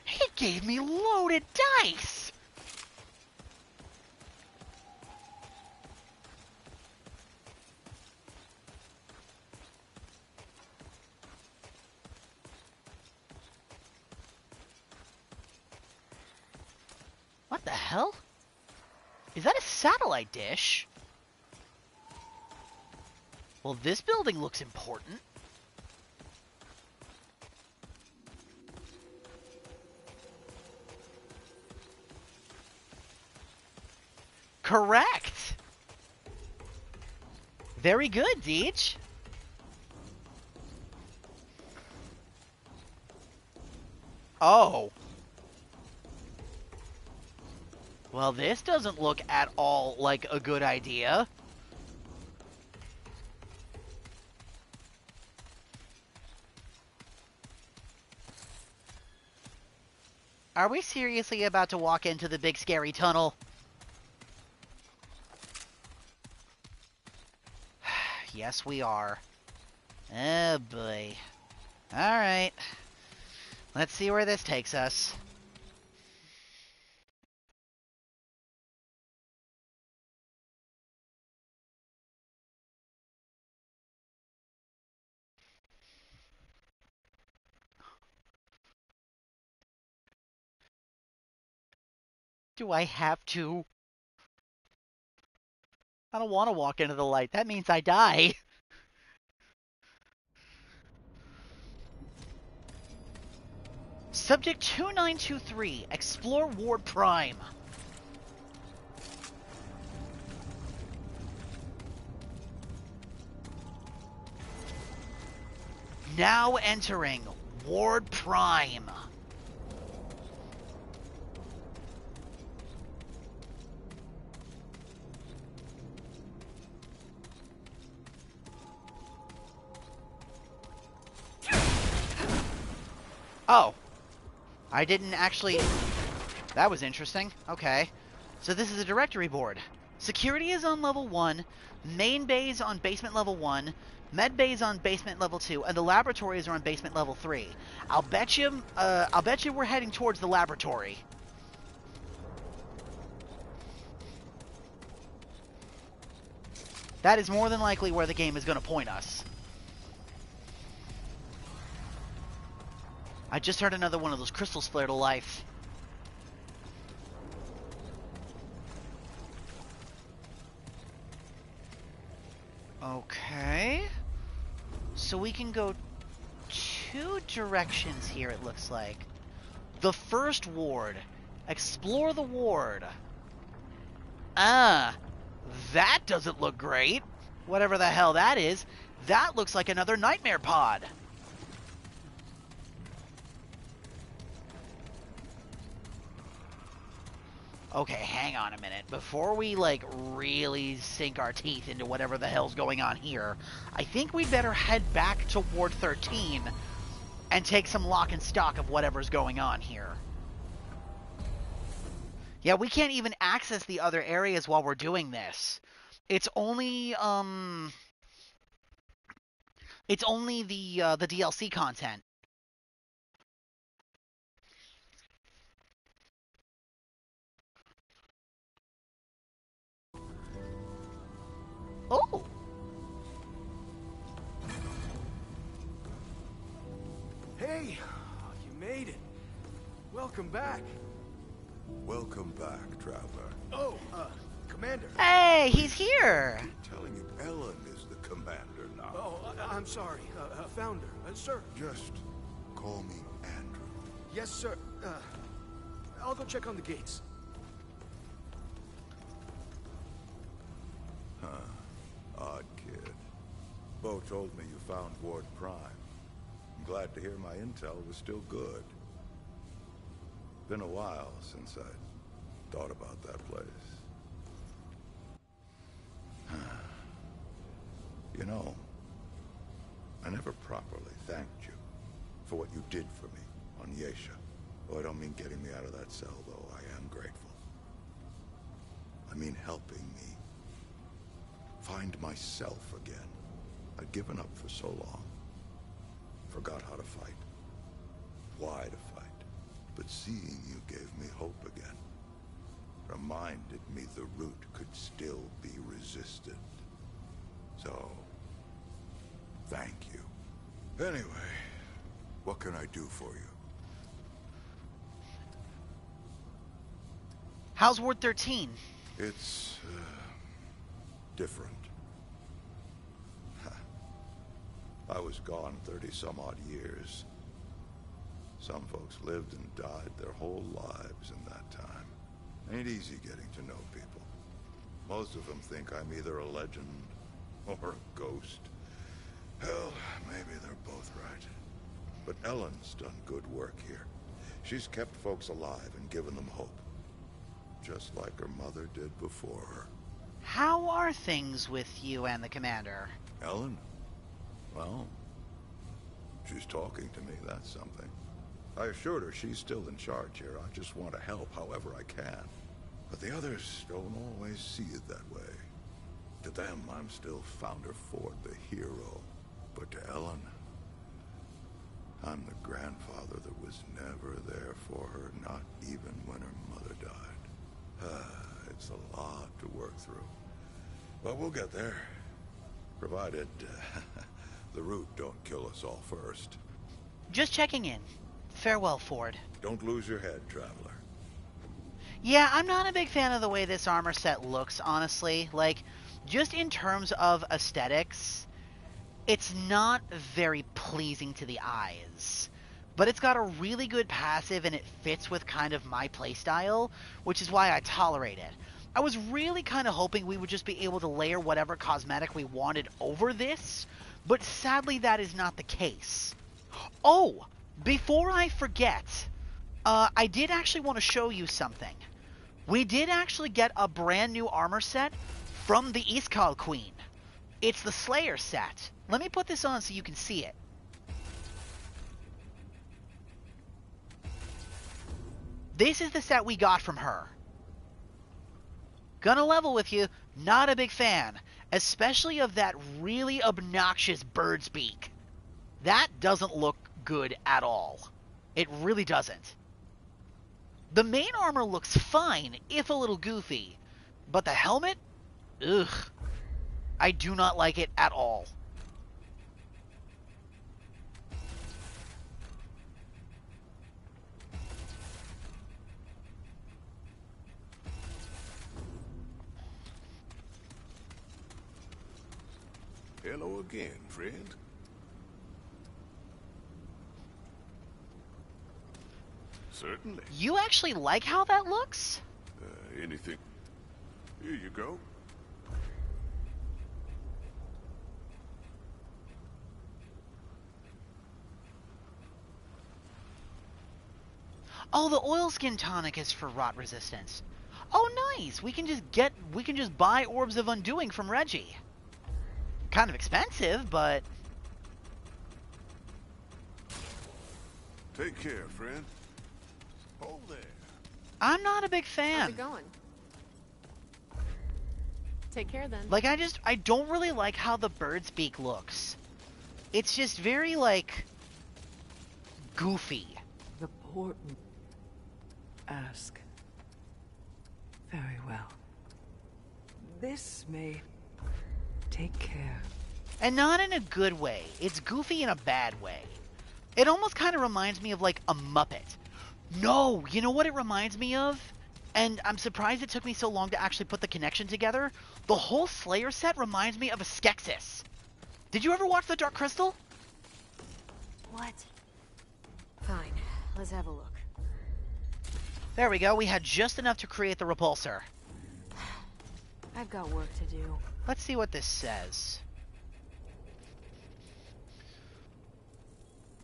He gave me loaded dice! What the hell? Is that a satellite dish? Well, this building looks important. Correct! Very good, Deej. Oh. Well, this doesn't look at all like a good idea. Are we seriously about to walk into the big scary tunnel? Yes, we are. Oh, boy. Alright. Let's see where this takes us. Do I have to? I don't want to walk into the light. That means I die. Subject 2923, explore Ward Prime. Now entering Ward Prime. Oh. I didn't actually... That was interesting. Okay. So this is a directory board. Security is on level 1, main bays on basement level 1, med bays on basement level 2, and the laboratories are on basement level 3. I'll bet you we're heading towards the laboratory. That is more than likely where the game is going to point us. I just heard another one of those crystals flare to life. Okay. So we can go two directions here, it looks like. The first ward. Explore the ward. That doesn't look great. Whatever the hell that is. That looks like another nightmare pod. Okay, hang on a minute. Before we, like, really sink our teeth into whatever the hell's going on here, I think we'd better head back to Ward 13 and take some lock and stock of whatever's going on here. Yeah, we can't even access the other areas while we're doing this. It's only the DLC content. Oh! Hey! You made it. Welcome back. Welcome back, Traveler. Oh, Commander. Hey, he's here! Telling you, Ellen is the commander now. Oh, I'm sorry. Founder. Sir. Just call me Andrew. Yes, sir. I'll go check on the gates. Odd kid. Bo told me you found Ward Prime. I'm glad to hear my intel was still good. Been a while since I thought about that place. You know, I never properly thanked you for what you did for me on Yesha. Oh, I don't mean getting me out of that cell, though I am grateful. I mean helping me find myself again. I'd given up for so long. Forgot how to fight. Why to fight. But seeing you gave me hope again. Reminded me the root could still be resisted. So, thank you. Anyway, what can I do for you? How's Ward 13? It's, different. I was gone 30-some-odd years. Some folks lived and died their whole lives in that time. Ain't easy getting to know people. Most of them think I'm either a legend or a ghost. Hell, maybe they're both right. But Ellen's done good work here. She's kept folks alive and given them hope. Just like her mother did before her. How are things with you and the commander? Ellen? Well, she's talking to me, that's something. I assured her she's still in charge here. I just want to help however I can. But the others don't always see it that way. To them, I'm still Founder Ford, the hero. But to Ellen, I'm the grandfather that was never there for her, not even when her mother died. It's a lot to work through. But we'll get there. Provided the root don't kill us all first. Just checking in. Farewell, Ford. Don't lose your head, Traveler. Yeah, I'm not a big fan of the way this armor set looks, honestly. Like, just in terms of aesthetics, it's not very pleasing to the eyes. But it's got a really good passive and it fits with kind of my playstyle, which is why I tolerate it. I was really kind of hoping we would just be able to layer whatever cosmetic we wanted over this, but sadly that is not the case. Oh, before I forget, I did actually want to show you something. We did actually get a brand new armor set from the Iskal Queen. It's the Slayer set. Let me put this on so you can see it. This is the set we got from her. Gonna level with you, not a big fan. Especially of that really obnoxious bird's beak. That doesn't look good at all. It really doesn't. The main armor looks fine, if a little goofy. But the helmet? Ugh. I do not like it at all. Hello again, friend. Certainly. You actually like how that looks? Anything? Here you go. Oh, the oilskin tonic is for rot resistance. Oh, nice. We can just buy Orbs of Undoing from Reggie. Kind of expensive, but Take care, friend. Hold there. I'm not a big How's fan. it going? Take care then. Like, I don't really like how the bird's beak looks. It's just very, like, goofy. The portent. Ask. Very well. This may take care. And not in a good way. It's goofy in a bad way. It almost kind of reminds me of, like, a Muppet. No, you know what it reminds me of? And I'm surprised it took me so long to actually put the connection together. The whole Slayer set reminds me of a Skeksis. Did you ever watch The Dark Crystal? What? Fine. Let's have a look. There we go. We had just enough to create the repulsor. I've got work to do. Let's see what this says.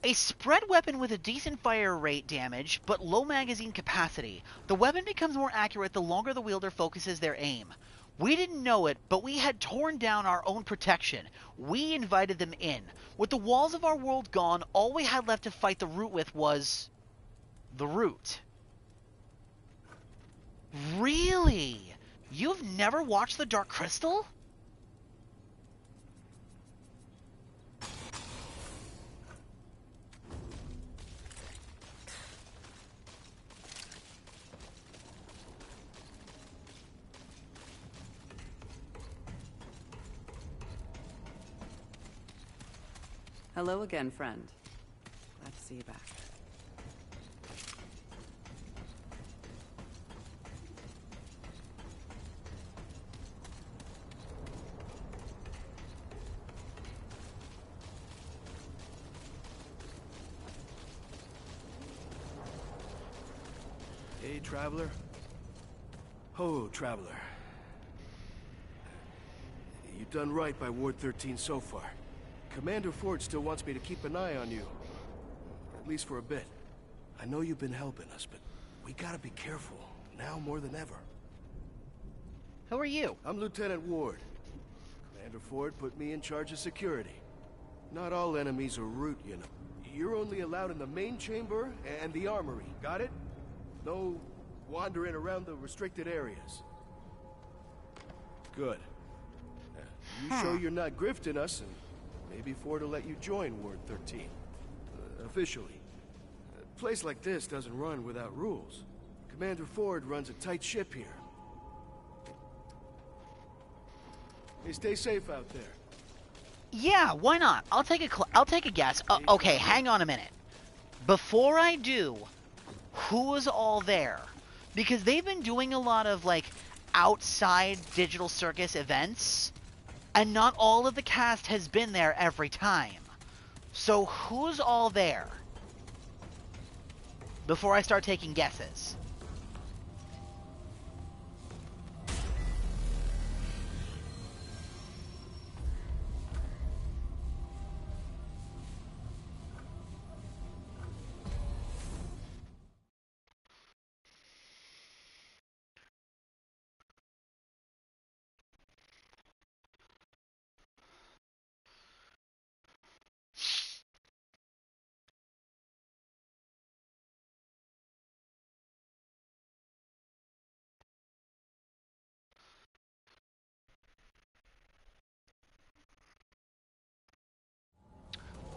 A spread weapon with a decent fire rate damage, but low magazine capacity. The weapon becomes more accurate the longer the wielder focuses their aim. We didn't know it, but we had torn down our own protection. We invited them in. With the walls of our world gone, all we had left to fight the root with was... the root. Really? You've never watched The Dark Crystal? Hello again, friend. Glad to see you back. Hey, Traveler. Ho, Traveler. You've done right by Ward 13 so far. Commander Ford still wants me to keep an eye on you. At least for a bit. I know you've been helping us, but we gotta be careful, now more than ever. Who are you? I'm Lieutenant Ward. Commander Ford put me in charge of security. Not all enemies are root, you know. You're only allowed in the main chamber and the armory, got it? No wandering around the restricted areas. Good. You show you're not grifting us, and maybe Ford will let you join Ward 13. Officially. A place like this doesn't run without rules. Commander Ford runs a tight ship here. Hey, stay safe out there. Yeah, why not? I'll take a guess. Okay, hang on a minute. Before I do, who was all there? Because they've been doing a lot of, like, outside Digital Circus events, and not all of the cast has been there every time. So who's all there? Before I start taking guesses.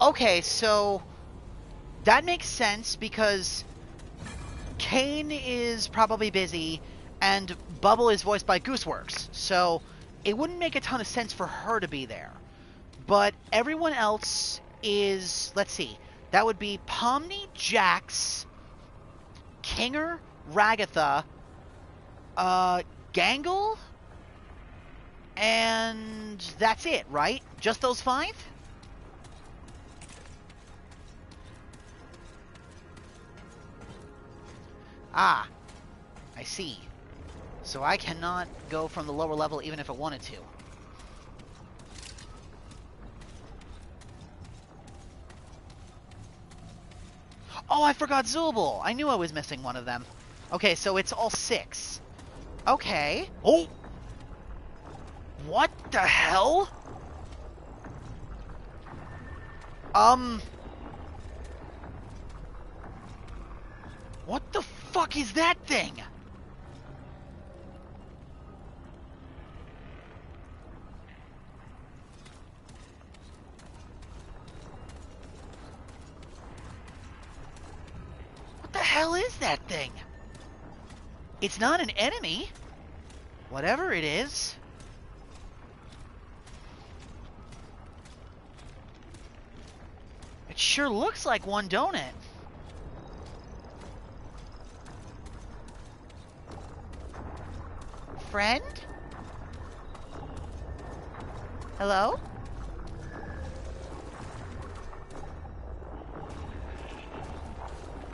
Okay, so that makes sense because Kane is probably busy and Bubble is voiced by Gooseworks, so it wouldn't make a ton of sense for her to be there. But everyone else is, let's see, that would be Pomni, Jax, Kinger, Ragatha, Gangle, and that's it, right? Just those 5? Ah, I see. So I cannot go from the lower level even if I wanted to. Oh, I forgot Zubul! I knew I was missing one of them. Okay, so it's all 6. Okay. Oh! What the hell? What the fuck is that thing? What the hell is that thing? It's not an enemy. Whatever it is. It sure looks like one, don't it? Friend? Hello?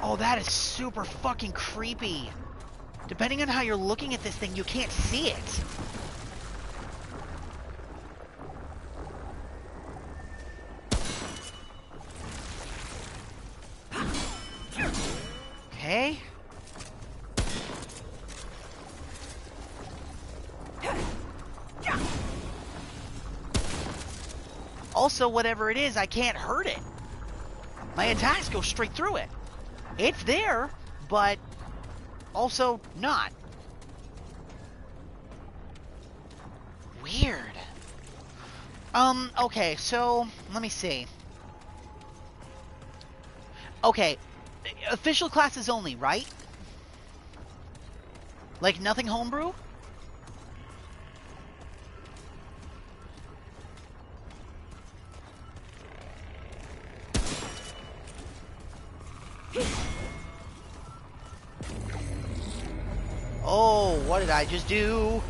Oh, that is super fucking creepy. Depending on how you're looking at this thing, you can't see it. Okay. Also, whatever it is, I can't hurt it. My attacks go straight through it. It's there, but also not. Weird. Okay, so, let me see. Okay, official classes only, right? Like, nothing homebrew? Oh, what did I just do?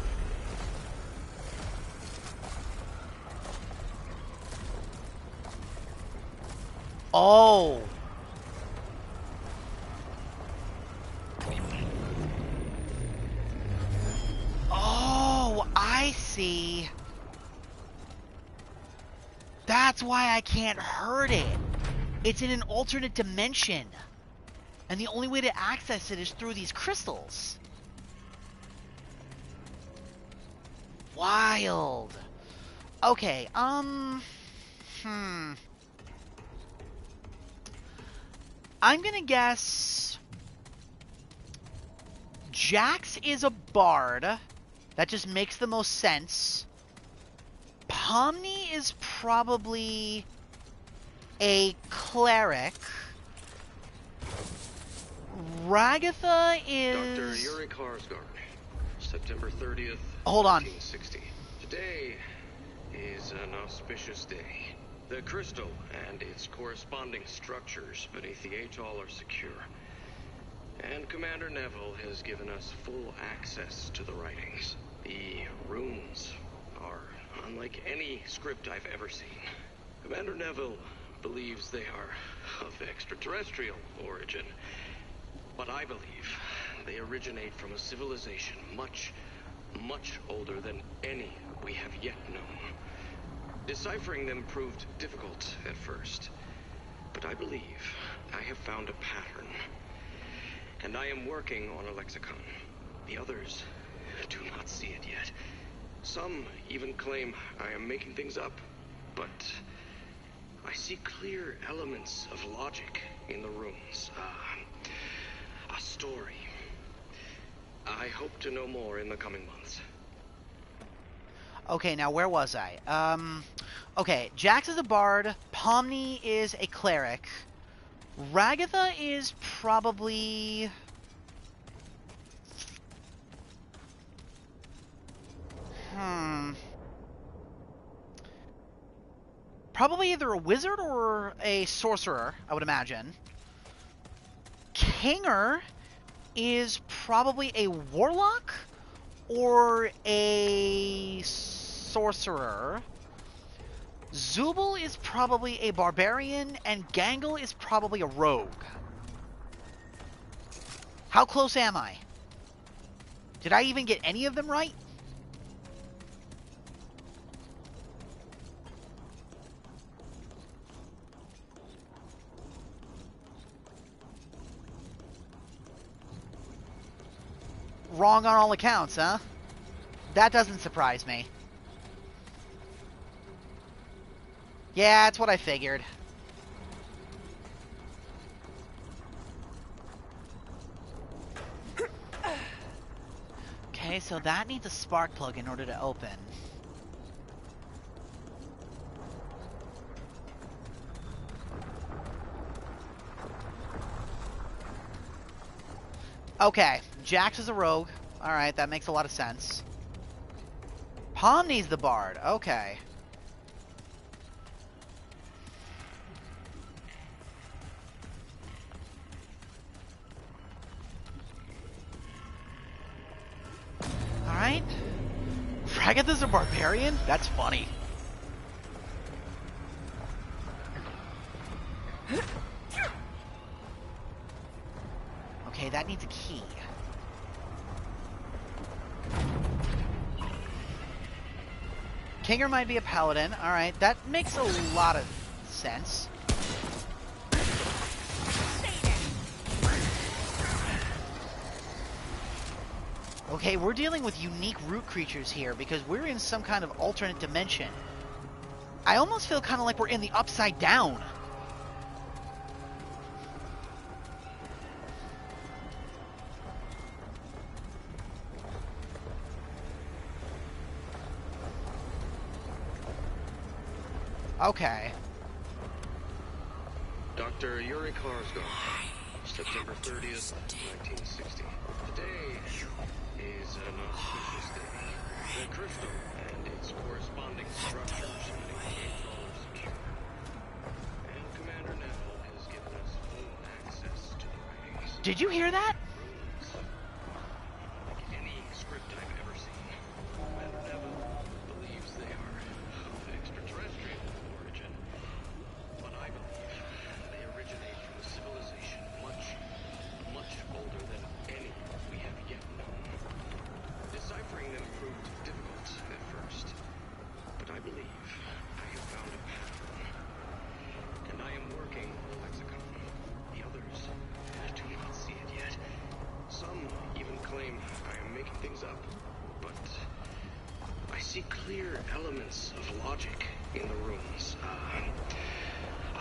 Oh. Oh, I see. That's why I can't hurt it. It's in an alternate dimension. And the only way to access it is through these crystals. Wild. Okay, I'm gonna guess Jax is a bard. That just makes the most sense. Pomni is probably a cleric. Ragatha is... Dr. Yuri Karsgard, September 30th, Hold on. 1960. Today is an auspicious day. The crystal and its corresponding structures beneath the atoll are secure. And Commander Neville has given us full access to the writings. The runes are unlike any script I've ever seen. Commander Neville believes they are of extraterrestrial origin. But I believe they originate from a civilization much, much older than any we have yet known. Deciphering them proved difficult at first, but I believe I have found a pattern. And I am working on a lexicon. The others do not see it yet. Some even claim I am making things up, but I see clear elements of logic in the runes. A story. I hope to know more in the coming months. Okay, now where was I? Okay, Jax is a bard. Pomni is a cleric. Ragatha is probably... Probably either a wizard or a sorcerer, I would imagine. Kinger is probably a warlock or a sorcerer. Zubul is probably a barbarian, and Gangle is probably a rogue. How close am I? Did I even get any of them right? Wrong on all accounts, huh? That doesn't surprise me. Yeah, that's what I figured. Okay, so that needs a spark plug in order to open. Okay, Jax is a rogue. Alright, that makes a lot of sense. Palm needs the bard. Okay. Alright. Fragath's a barbarian? That's funny. Okay, that needs a key. Kinger might be a paladin. Alright, that makes a lot of sense. Okay, we're dealing with unique root creatures here because we're in some kind of alternate dimension. I almost feel kind of like we're in the upside down. Okay. Dr. Yuri Karsgaard, September 30th, 1960. Today is an auspicious day. The crystal and its corresponding structures are secure. And Commander Neville has given us full access to the rings. Did you hear that? Runes. Like any script I've ever seen. Commander Neville believes they are of extraterrestrial origin. But I believe they originate from a civilization much, much older than any we have yet known. Deciphering them proved difficult at first, but I believe I have found a pattern. And I am working the lexicon. The others do not see it yet. Some even claim I am making things up, but I see clear elements of logic in the runes.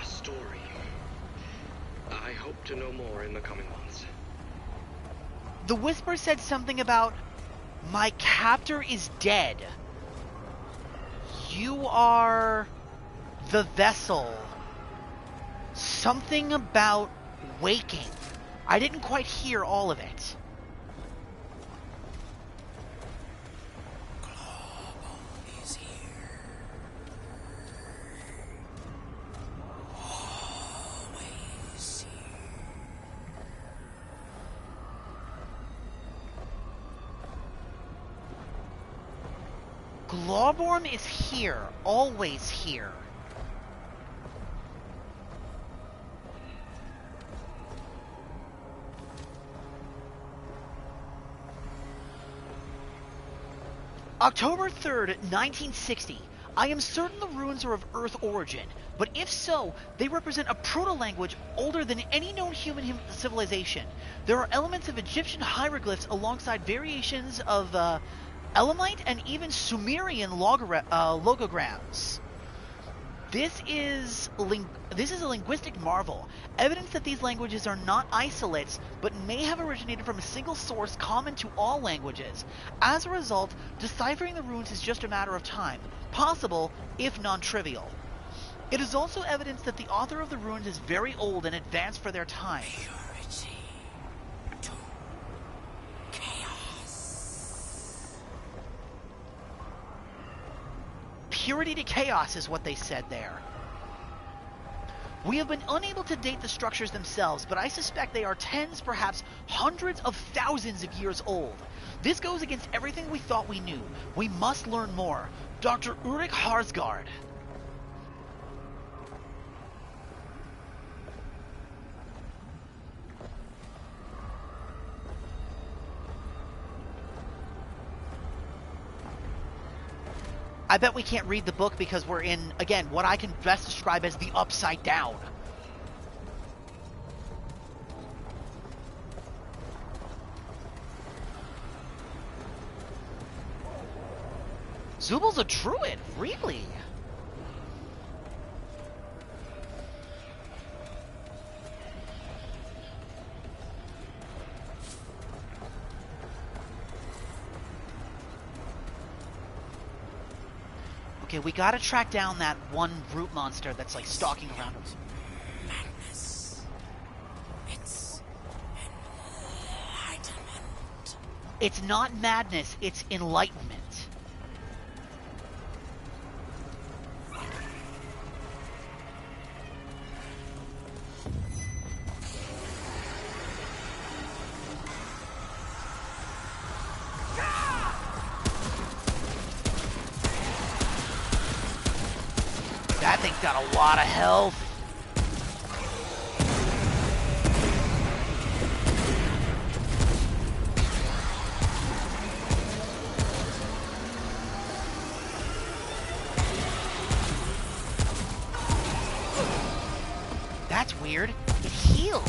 A story. I hope to know more in the coming months. The whisper said something about, my captor is dead. You are the vessel. Something about waking. I didn't quite hear all of it. Glawborm is here, always here. October 3rd, 1960. I am certain the runes are of Earth origin, but if so, they represent a proto-language older than any known human civilization. There are elements of Egyptian hieroglyphs alongside variations of Elamite and even Sumerian logograms. This is a linguistic marvel, evidence that these languages are not isolates, but may have originated from a single source common to all languages. As a result, deciphering the runes is just a matter of time, possible, if non-trivial. It is also evidence that the author of the runes is very old and advanced for their time. Purity to chaos is what they said there. We have been unable to date the structures themselves, but I suspect they are tens, perhaps hundreds of thousands of years old. This goes against everything we thought we knew. We must learn more. Dr. Ulrich Harsgaard. I bet we can't read the book because we're in, again, what I can best describe as the Upside Down. Zubal's a druid, really? Okay, we gotta track down that one root monster that's like stalking around us. Madness. It's enlightenment. It's not madness, it's enlightenment. That thing's got a lot of health. That's weird. It healed.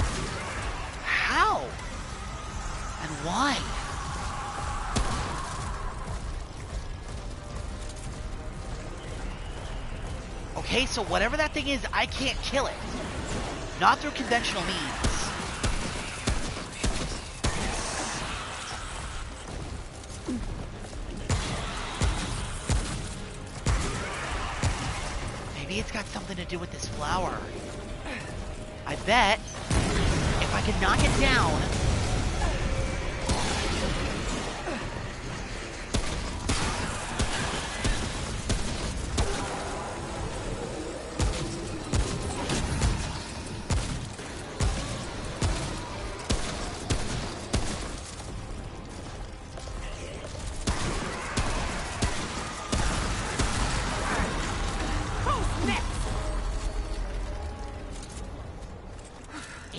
How? And why? Okay, so whatever that thing is, I can't kill it. Not through conventional means. Maybe it's got something to do with this flower. I bet if I can knock it down...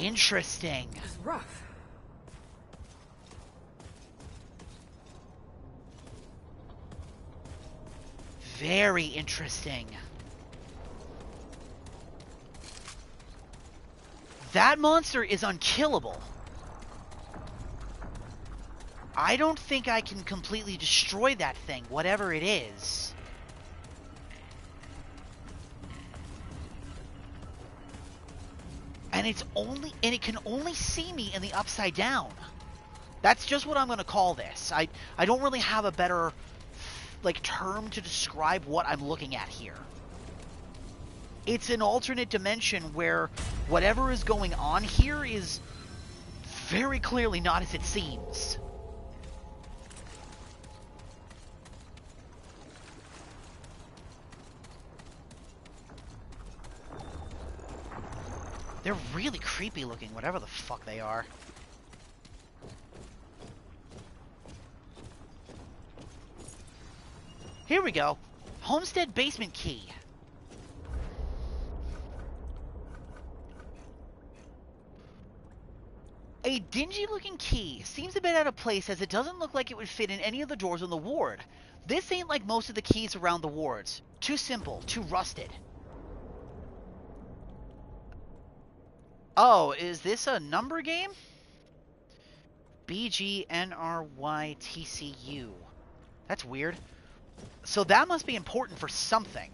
Interesting. It's rough. Very interesting. That monster is unkillable. I don't think I can completely destroy that thing, whatever it is. And it can only see me in the Upside Down. That's just what I'm going to call this. I don't really have a better like term to describe what I'm looking at here. It's an alternate dimension where whatever is going on here is very clearly not as it seems. They're really creepy looking, whatever the fuck they are. Here we go. Homestead basement key. A dingy-looking key seems a bit out of place as it doesn't look like it would fit in any of the doors on the ward. This ain't like most of the keys around the wards. Too simple, too rusted. Oh, is this a number game? BGNRYTCU. That's weird. So that must be important for something.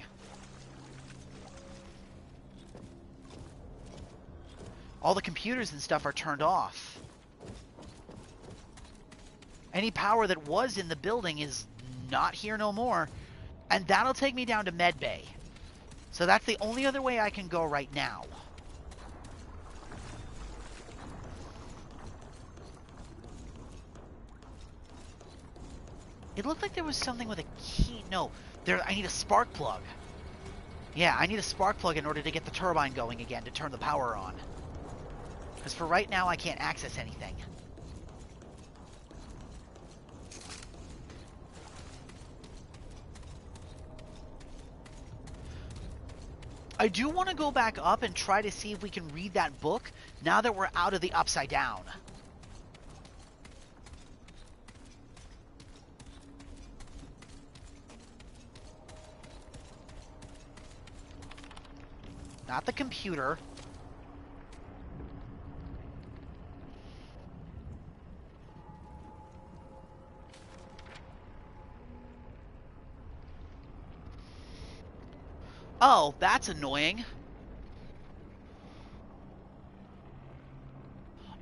All the computers and stuff are turned off. Any power that was in the building is not here no more. And that'll take me down to medbay. So that's the only other way I can go right now. It looked like there was something with a key. No, I need a spark plug. Yeah, I need a spark plug in order to get the turbine going again to turn the power on. Because for right now, I can't access anything. I do want to go back up and try to see if we can read that book now that we're out of the Upside Down. Not the computer. Oh, that's annoying.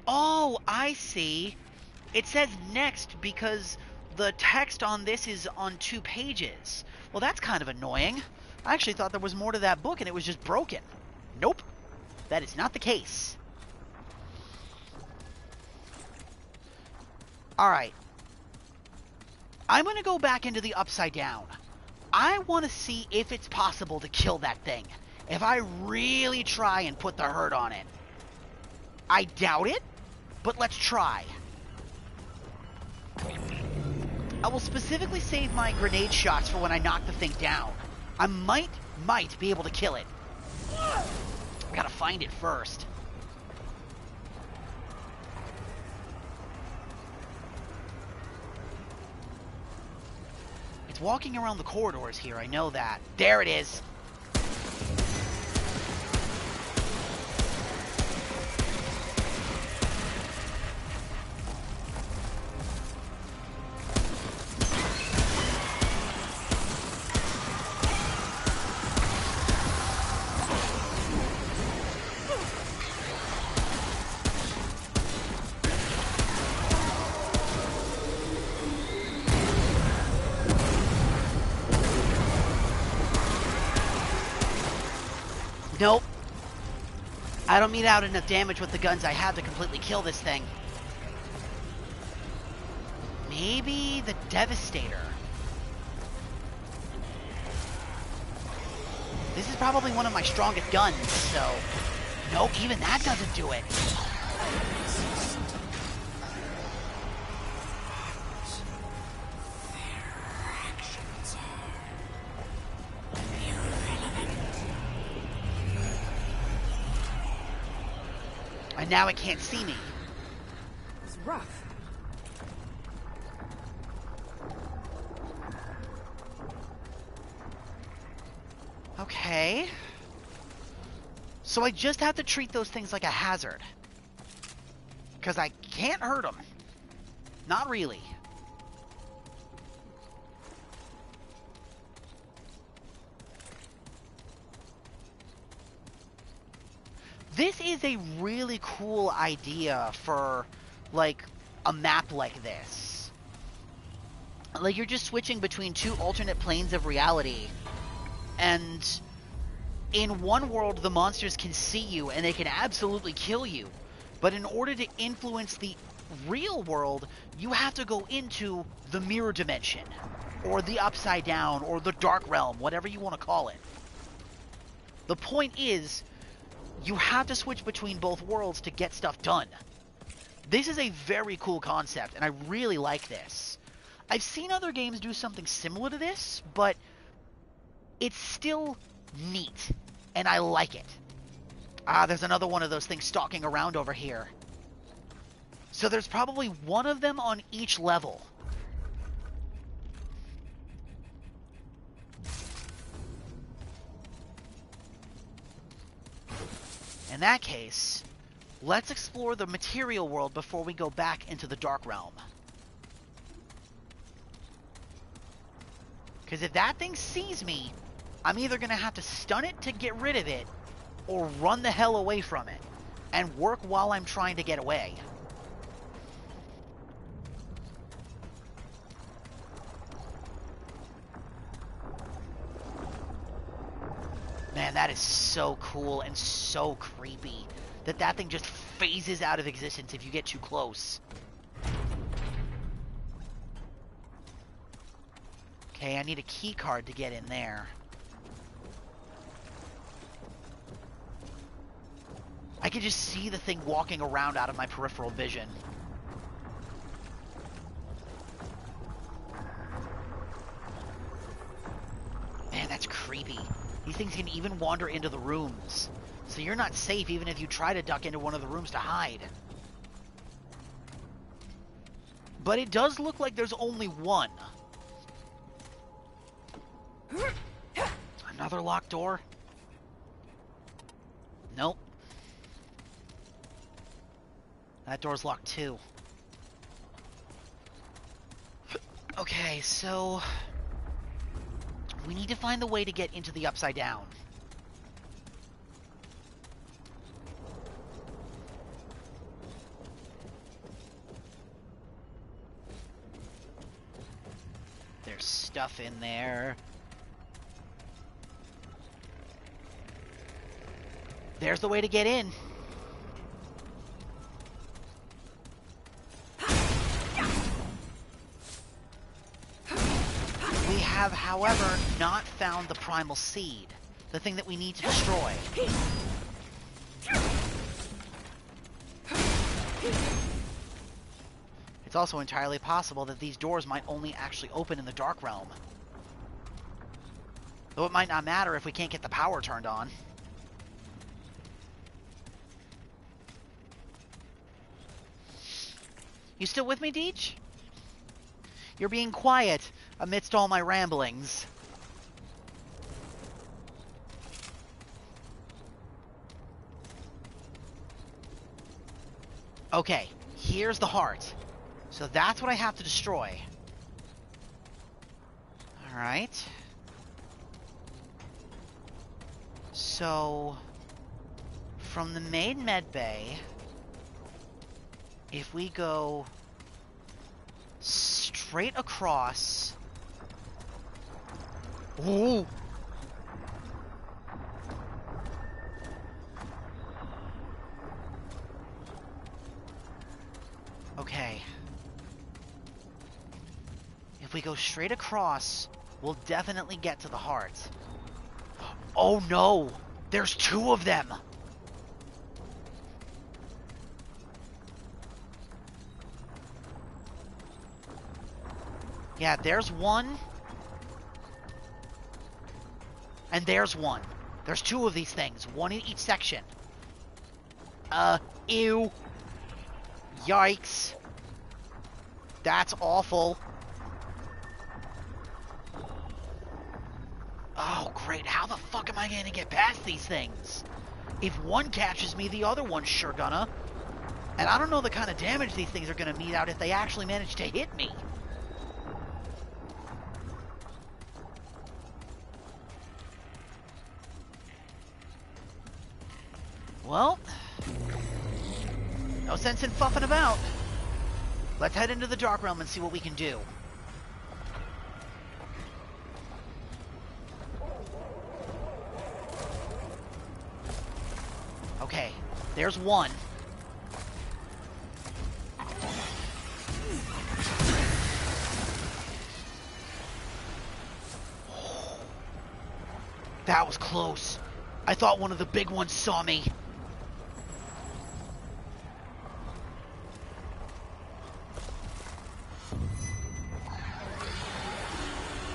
Oh, I see. It says next because the text on this is on 2 pages. Well, that's kind of annoying. I actually thought there was more to that book and it was just broken. Nope. That is not the case. Alright. I'm going to go back into the Upside Down. I want to see if it's possible to kill that thing. If I really try and put the hurt on it. I doubt it, but let's try. I will specifically save my grenade shots for when I knock the thing down. I might be able to kill it. I gotta find it first. It's walking around the corridors here, I know that. There it is. Nope. I don't mete out enough damage with the guns I have to completely kill this thing. Maybe the Devastator. This is probably one of my strongest guns, so... Nope, even that doesn't do it. And now it can't see me. It's rough. Okay. So I just have to treat those things like a hazard. Because I can't hurt them. Not really. This is a really cool idea for, like, a map like this. Like, you're just switching between 2 alternate planes of reality. And in one world, the monsters can see you and they can absolutely kill you. But in order to influence the real world, you have to go into the mirror dimension. Or the Upside Down, or the Dark Realm, whatever you want to call it. The point is... you have to switch between both worlds to get stuff done. This is a very cool concept, and I really like this. I've seen other games do something similar to this, but it's still neat, and I like it. Ah, there's another one of those things stalking around over here. So there's probably one of them on each level. In that case, let's explore the material world before we go back into the Dark Realm. Because if that thing sees me, I'm either going to have to stun it to get rid of it, or run the hell away from it, and work while I'm trying to get away. Man, that is so cool and so creepy that that thing just phases out of existence if you get too close. Okay, I need a key card to get in there. I can just see the thing walking around out of my peripheral vision. Man, that's creepy. These things can even wander into the rooms. So you're not safe even if you try to duck into one of the rooms to hide. But it does look like there's only one. Another locked door? Nope. That door's locked too. Okay, so... we need to find the way to get into the Upside Down. There's stuff in there. There's the way to get in. We have, however, not found the primal seed. The thing that we need to destroy. It's also entirely possible that these doors might only actually open in the Dark Realm. Though it might not matter if we can't get the power turned on. You still with me, Deej? You're being quiet amidst all my ramblings. Okay, here's the heart. So that's what I have to destroy. Alright. So, from the main medbay, if we go straight across... Ooh! Okay. If we go straight across, we'll definitely get to the heart. Oh no! There's two of them! Yeah, there's one. And there's one. There's two of these things. One in each section. Ew. Yikes. That's awful. Oh, great. How the fuck am I gonna get past these things? If one catches me, the other one's sure gonna. And I don't know the kind of damage these things are gonna mete out if they actually manage to hit me. Well, no sense in fuffing about. Let's head into the Dark Realm and see what we can do. Okay, there's one. That was close. I thought one of the big ones saw me.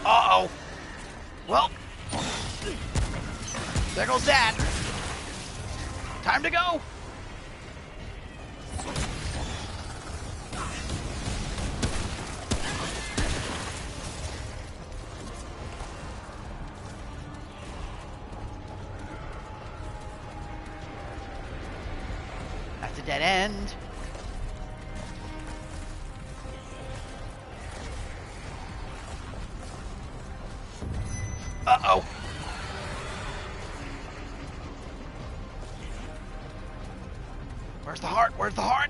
Uh-oh. Well, there goes that. Time to go. That's a dead end. Uh-oh. Where's the heart? Where's the heart?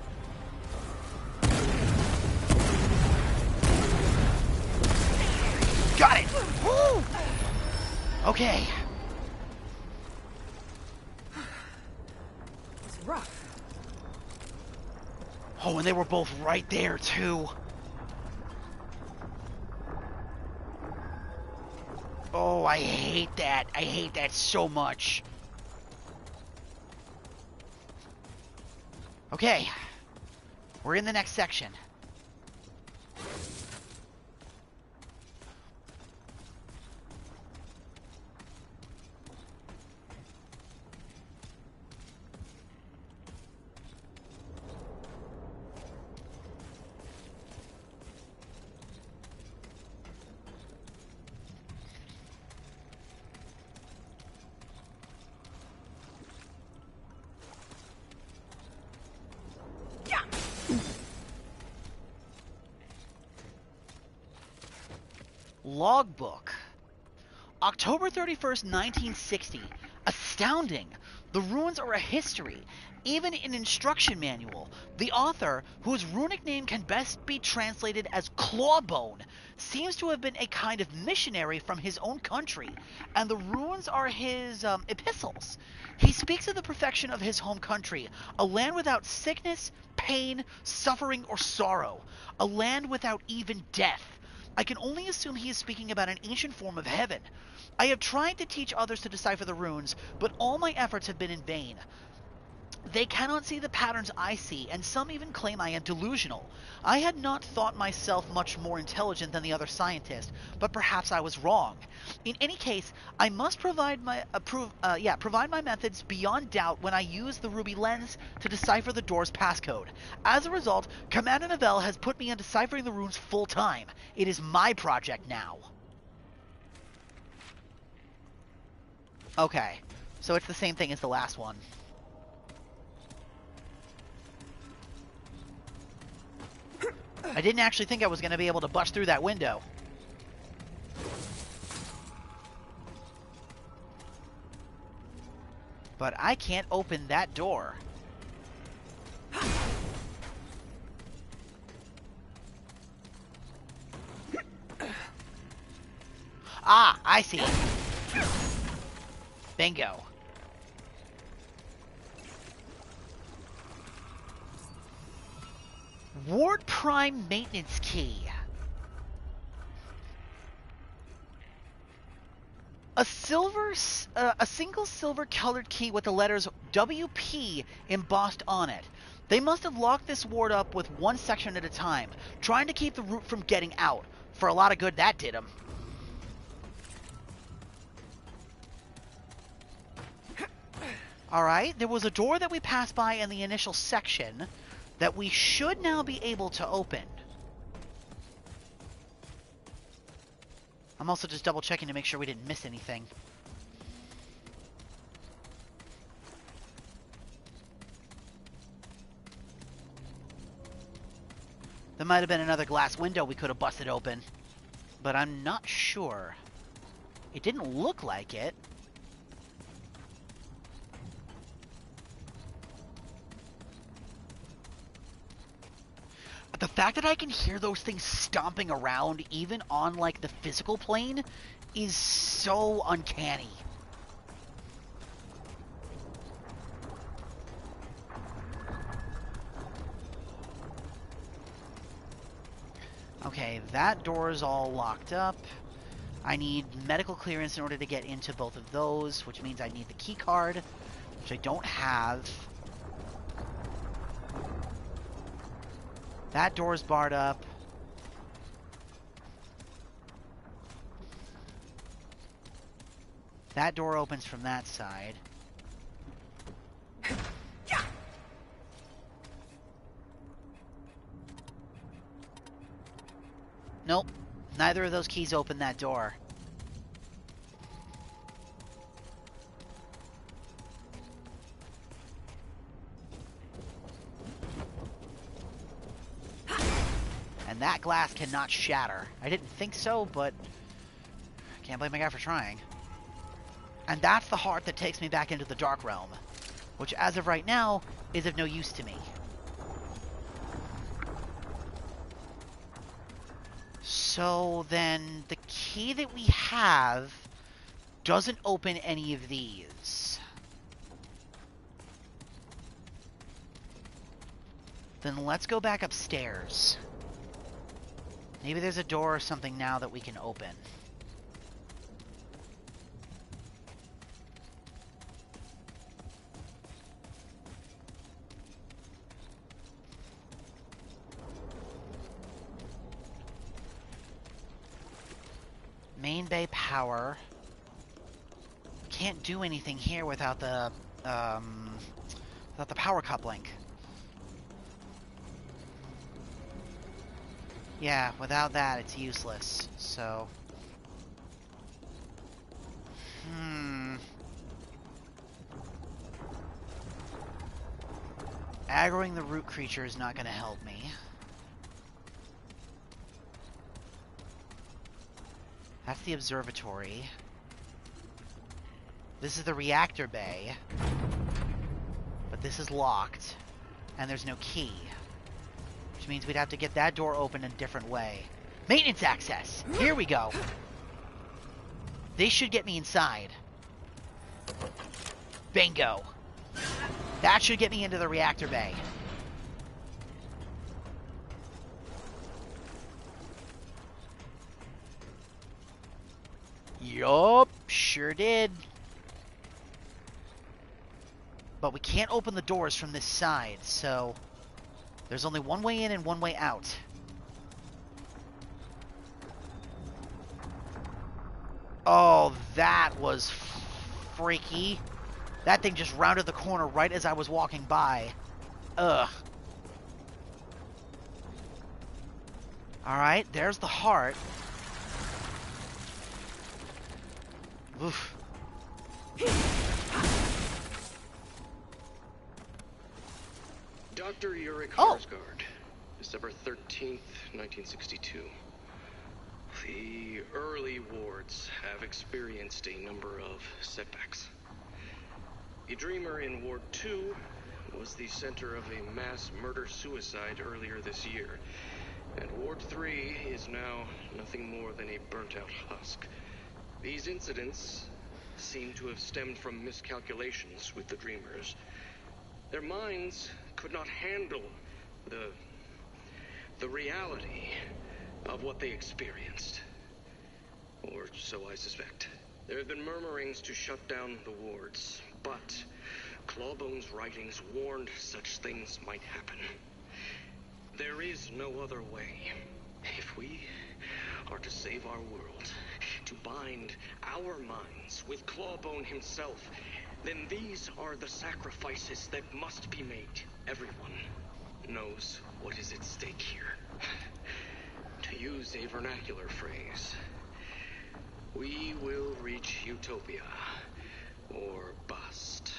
Got it! Woo! Okay. It's rough. Oh, and they were both right there, too. Oh, I hate that. I hate that so much. Okay. We're in the next section. Logbook. October 31st, 1960. Astounding! The ruins are a history, even an instruction manual. The author, whose runic name can best be translated as Clawbone, seems to have been a kind of missionary from his own country, and the ruins are his epistles. He speaks of the perfection of his home country, a land without sickness, pain, suffering, or sorrow, a land without even death. I can only assume he is speaking about an ancient form of heaven. I have tried to teach others to decipher the runes, but all my efforts have been in vain. They cannot see the patterns I see, and some even claim I am delusional. I had not thought myself much more intelligent than the other scientists, but perhaps I was wrong. In any case, I must provide my methods beyond doubt when I use the ruby lens to decipher the door's passcode. As a result, Commander Novell has put me on deciphering the runes full time. It is my project now. Okay, so it's the same thing as the last one. I didn't actually think I was going to be able to bust through that window. But I can't open that door. Ah, I see. Bingo. Ward Prime maintenance key. A single silver-colored key with the letters WP embossed on it. They must have locked this ward up with one section at a time, trying to keep the root from getting out. For a lot of good that did them. Alright, there was a door that we passed by in the initial section that we should now be able to open. I'm also just double checking to make sure we didn't miss anything. There might have been another glass window we could have busted open, but I'm not sure. It didn't look like it. The fact that I can hear those things stomping around, even on, like, the physical plane, is so uncanny. Okay, that door is all locked up. I need medical clearance in order to get into both of those, which means I need the key card, which I don't have. That door's barred up. That door opens from that side. Nope. Neither of those keys open that door. And that glass cannot shatter. I didn't think so, but I can't blame my guy for trying. And that's the heart that takes me back into the Dark Realm, which as of right now is of no use to me. So then the key that we have doesn't open any of these. Then let's go back upstairs. Maybe there's a door or something now that we can open. Main bay power. Can't do anything here without the power coupling. Yeah, without that, it's useless, so... Aggroing the root creature is not going to help me. That's the observatory. This is the reactor bay. But this is locked. And there's no key. Which means we'd have to get that door open a different way. Maintenance access! Here we go! They should get me inside. Bingo! That should get me into the reactor bay. Yup, sure did. But we can't open the doors from this side, so there's only one way in and one way out. Oh, that was freaky. That thing just rounded the corner right as I was walking by. Ugh. Alright, there's the heart. Oof. Dr. Yurik Oh. Harsgaard, December 13th, 1962. The early wards have experienced a number of setbacks. The Dreamer in Ward 2 was the center of a mass murder-suicide earlier this year, and Ward 3 is now nothing more than a burnt-out husk. These incidents seem to have stemmed from miscalculations with the Dreamers. Their minds could not handle the reality of what they experienced. Or so I suspect. There have been murmurings to shut down the wards, but Clawbone's writings warned such things might happen. There is no other way. If we are to save our world, to bind our minds with Clawbone himself, then these are the sacrifices that must be made. Everyone knows what is at stake here. To use a vernacular phrase, we will reach utopia or bust.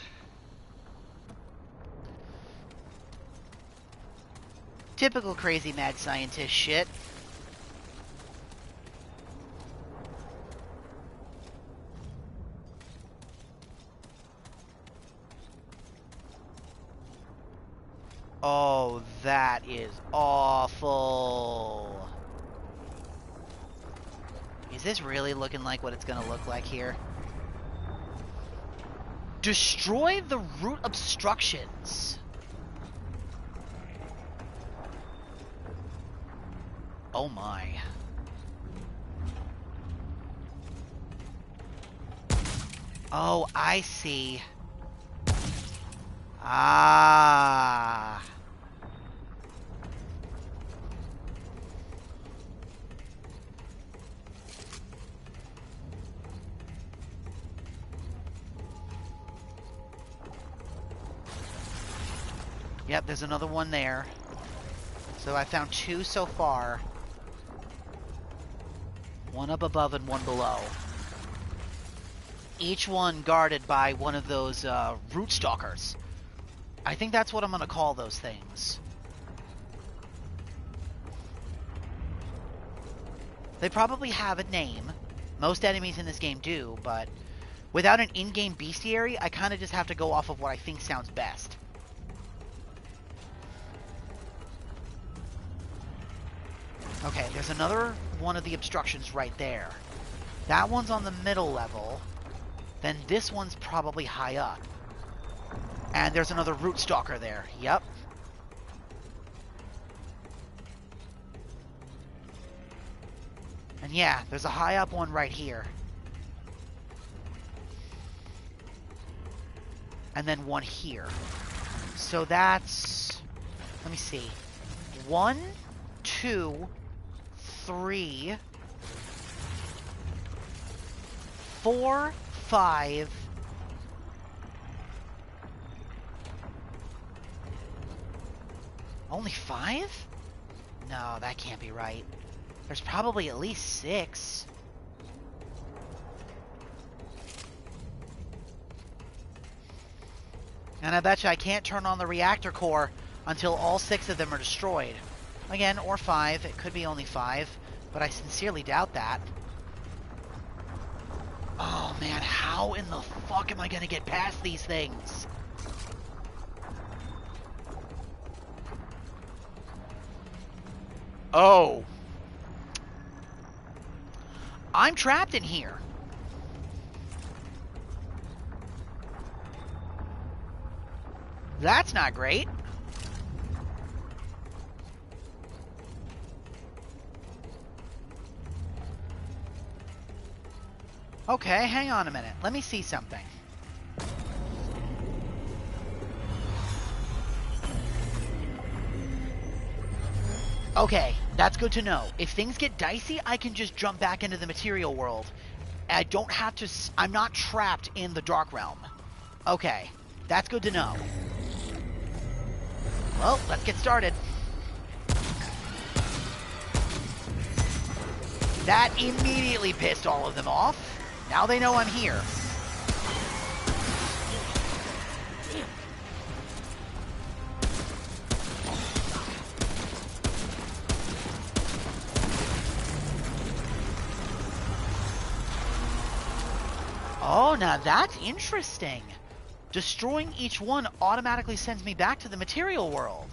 Typical crazy mad scientist shit. Oh, that is awful. Is this really looking like what it's gonna look like here? Destroy the root obstructions. Oh my. Oh, I see. Ah. Yep, there's another one there. So I found two so far. One up above and one below. Each one guarded by one of those root stalkers. I think that's what I'm going to call those things. They probably have a name. Most enemies in this game do, but without an in-game bestiary, I kind of just have to go off of what I think sounds best. Okay, there's another one of the obstructions right there. That one's on the middle level. Then this one's probably high up. And there's another root stalker there. Yep. And yeah, there's a high up one right here. And then one here. So that's... let me see. 1, 2, 3, 4, 5... Only 5? No, that can't be right. There's probably at least 6. And I bet you I can't turn on the reactor core until all 6 of them are destroyed. Again, or 5. It could be only 5, but I sincerely doubt that. Oh man, how in the fuck am I gonna get past these things? Oh. I'm trapped in here. That's not great. Okay, hang on a minute. Let me see something. Okay, that's good to know. If things get dicey, I can just jump back into the material world. I don't have to... I'm not trapped in the Dark Realm. Okay, that's good to know. Well, let's get started. That immediately pissed all of them off. Now they know I'm here. Oh, now that's interesting. Destroying each one automatically sends me back to the material world.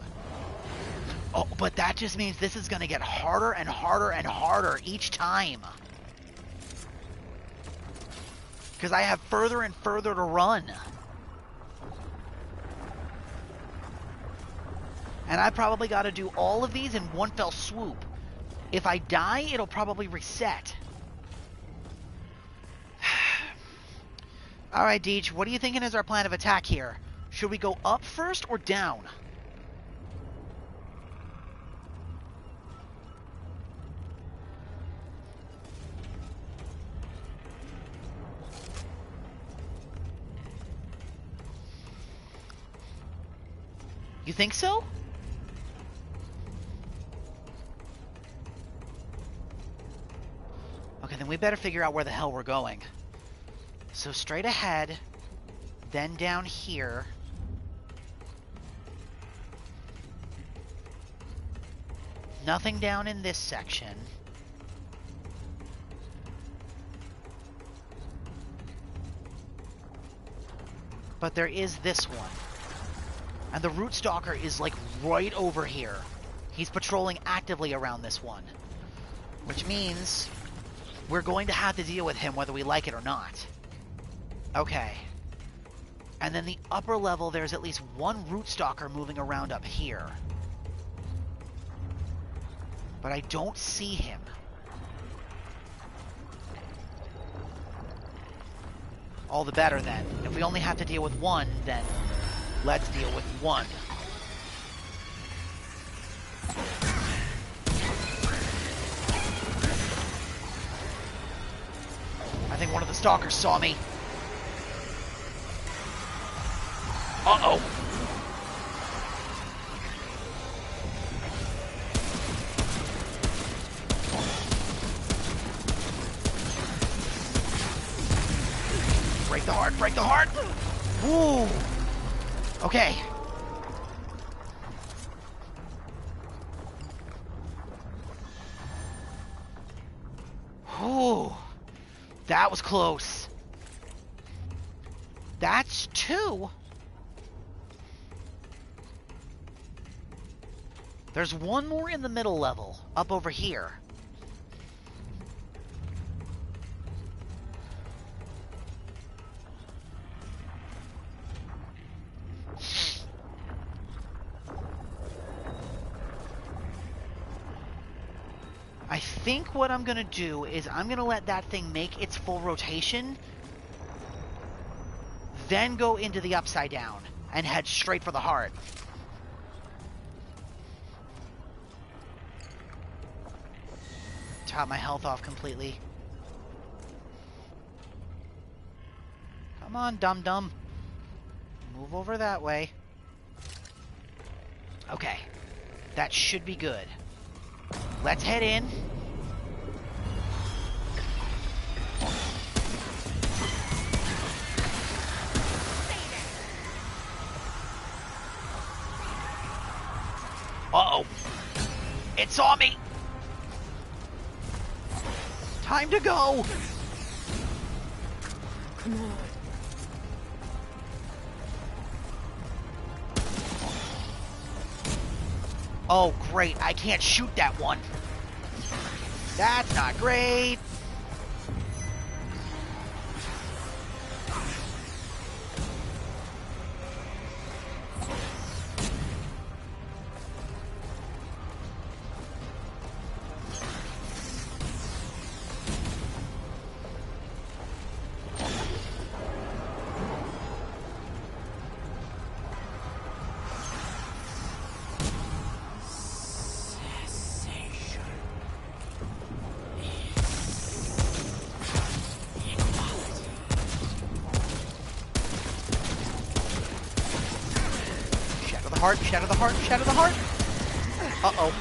Oh, but that just means this is going to get harder and harder and harder each time. Because I have further and further to run. And I probably got to do all of these in one fell swoop. If I die, it'll probably reset. Alright, Deej, what are you thinking is our plan of attack here? Should we go up first or down? You think so? Okay, then we better figure out where the hell we're going. So straight ahead, then down here. Nothing down in this section. But there is this one. And the Root Stalker is like right over here. He's patrolling actively around this one. Which means we're going to have to deal with him whether we like it or not. Okay. And then the upper level, there's at least one Root Stalker moving around up here. But I don't see him. All the better then. If we only have to deal with one, then let's deal with one. I think one of the stalkers saw me. Uh-oh. Break the heart, break the heart! Woo! Okay. Whew. That was close. That's two. There's one more in the middle level, up over here. I think what I'm gonna do is I'm gonna let that thing make its full rotation, then go into the upside down and head straight for the heart. Top my health off completely. Come on, dum-dum. Move over that way. Okay. That should be good. Let's head in. Uh-oh. It saw me. Time to go. Come on. Oh, great. I can't shoot that one. That's not great. Shatter the heart, shatter the heart! Uh-oh.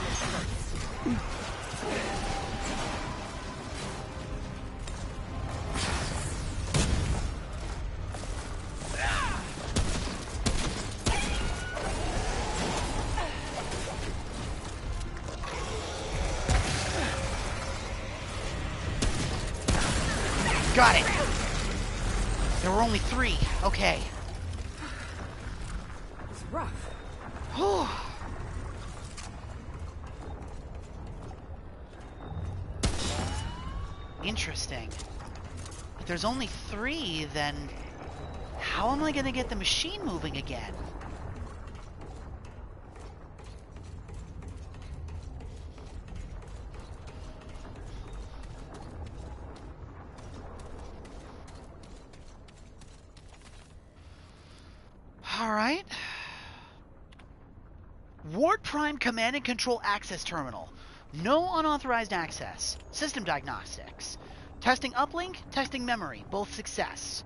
Got it! There were only 3. Okay. It's rough. Interesting. If there's only 3, then how am I gonna get the machine moving again? Alright. Ward Prime Command and Control Access Terminal. No unauthorized access. System diagnostics. Testing uplink, testing memory. Both success.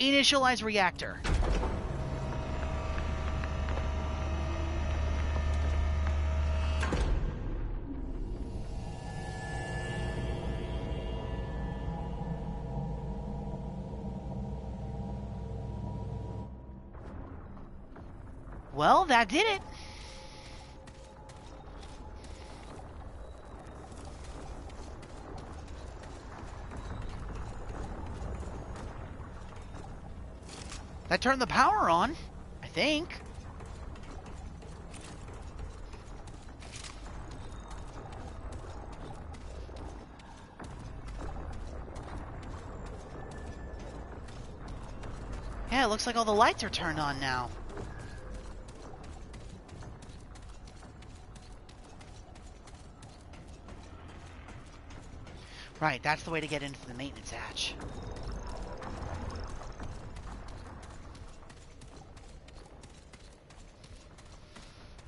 Initialize reactor. Well, that did it. That turned the power on, I think. Yeah, it looks like all the lights are turned on now. Right, that's the way to get into the maintenance hatch.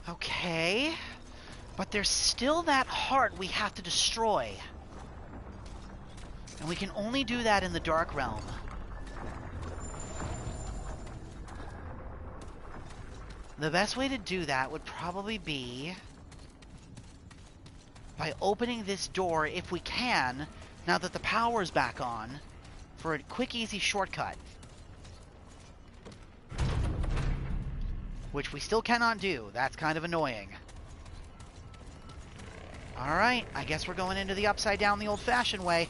Okay, but there's still that heart we have to destroy. And we can only do that in the Dark Realm. The best way to do that would probably be by opening this door, if we can, now that the power's back on, for a quick, easy shortcut. Which we still cannot do. That's kind of annoying. Alright, I guess we're going into the upside down the old-fashioned way.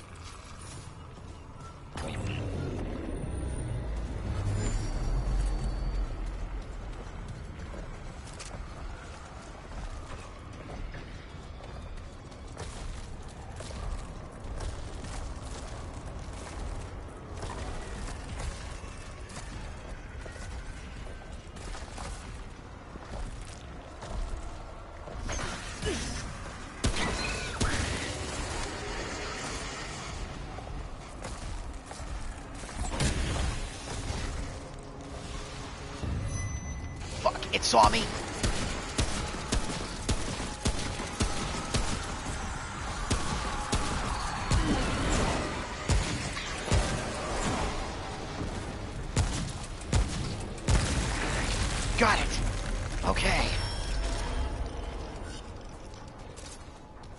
It saw me. Got it. Okay.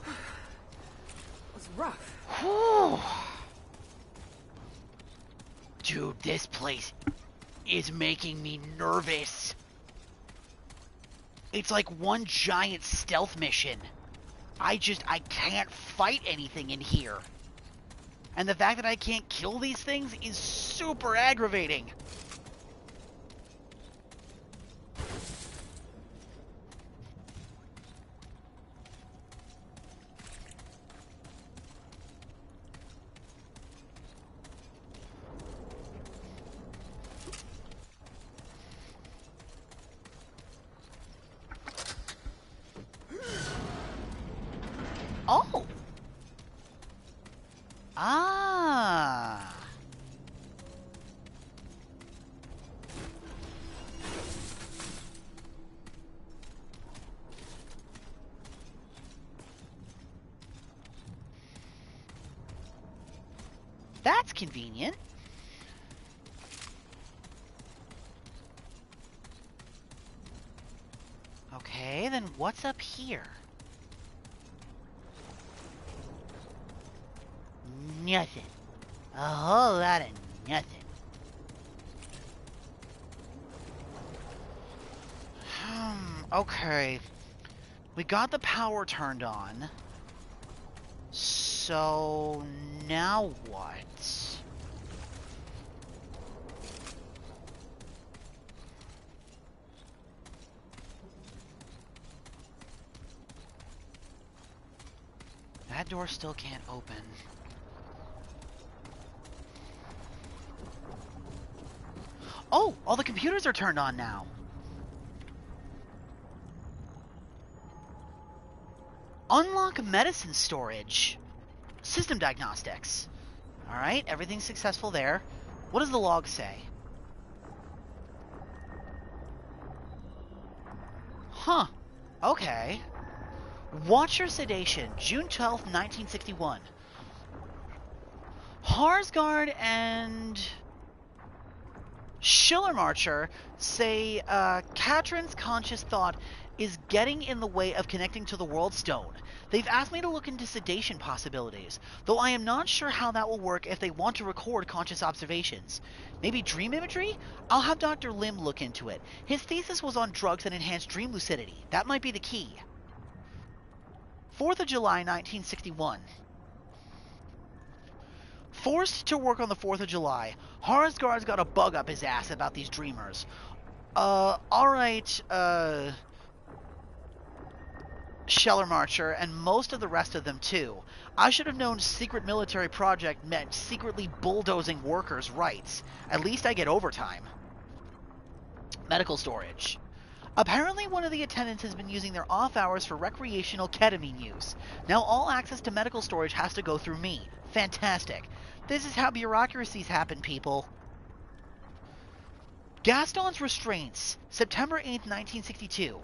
It was rough. Whew. Dude, this place is making me nervous. It's like one giant stealth mission. I can't fight anything in here. And the fact that I can't kill these things is super aggravating. Oh! Ah! That's convenient. Okay, then what's up here? Nothing. A whole lot of nothing. Okay. We got the power turned on. So now what? That door still can't open. Oh, all the computers are turned on now. Unlock medicine storage. System diagnostics. Alright, everything's successful there. What does the log say? Huh. Okay. Watcher sedation, June 12th, 1961. Harsgard and Schillermarcher say Katrin's conscious thought is getting in the way of connecting to the World Stone. They've asked me to look into sedation possibilities, though I am not sure how that will work if they want to record conscious observations. Maybe dream imagery? I'll have Dr. Lim look into it. His thesis was on drugs that enhance dream lucidity. That might be the key. 4th of July, 1961. Forced to work on the 4th of July, Harsgard's got a bug up his ass about these dreamers. Alright, Schillermarcher, and most of the rest of them too. I should have known secret military project meant secretly bulldozing workers' rights. At least I get overtime. Medical storage. Apparently one of the attendants has been using their off hours for recreational ketamine use. Now all access to medical storage has to go through me. Fantastic. This is how bureaucracies happen, people. Gaston's restraints, September 8th, 1962.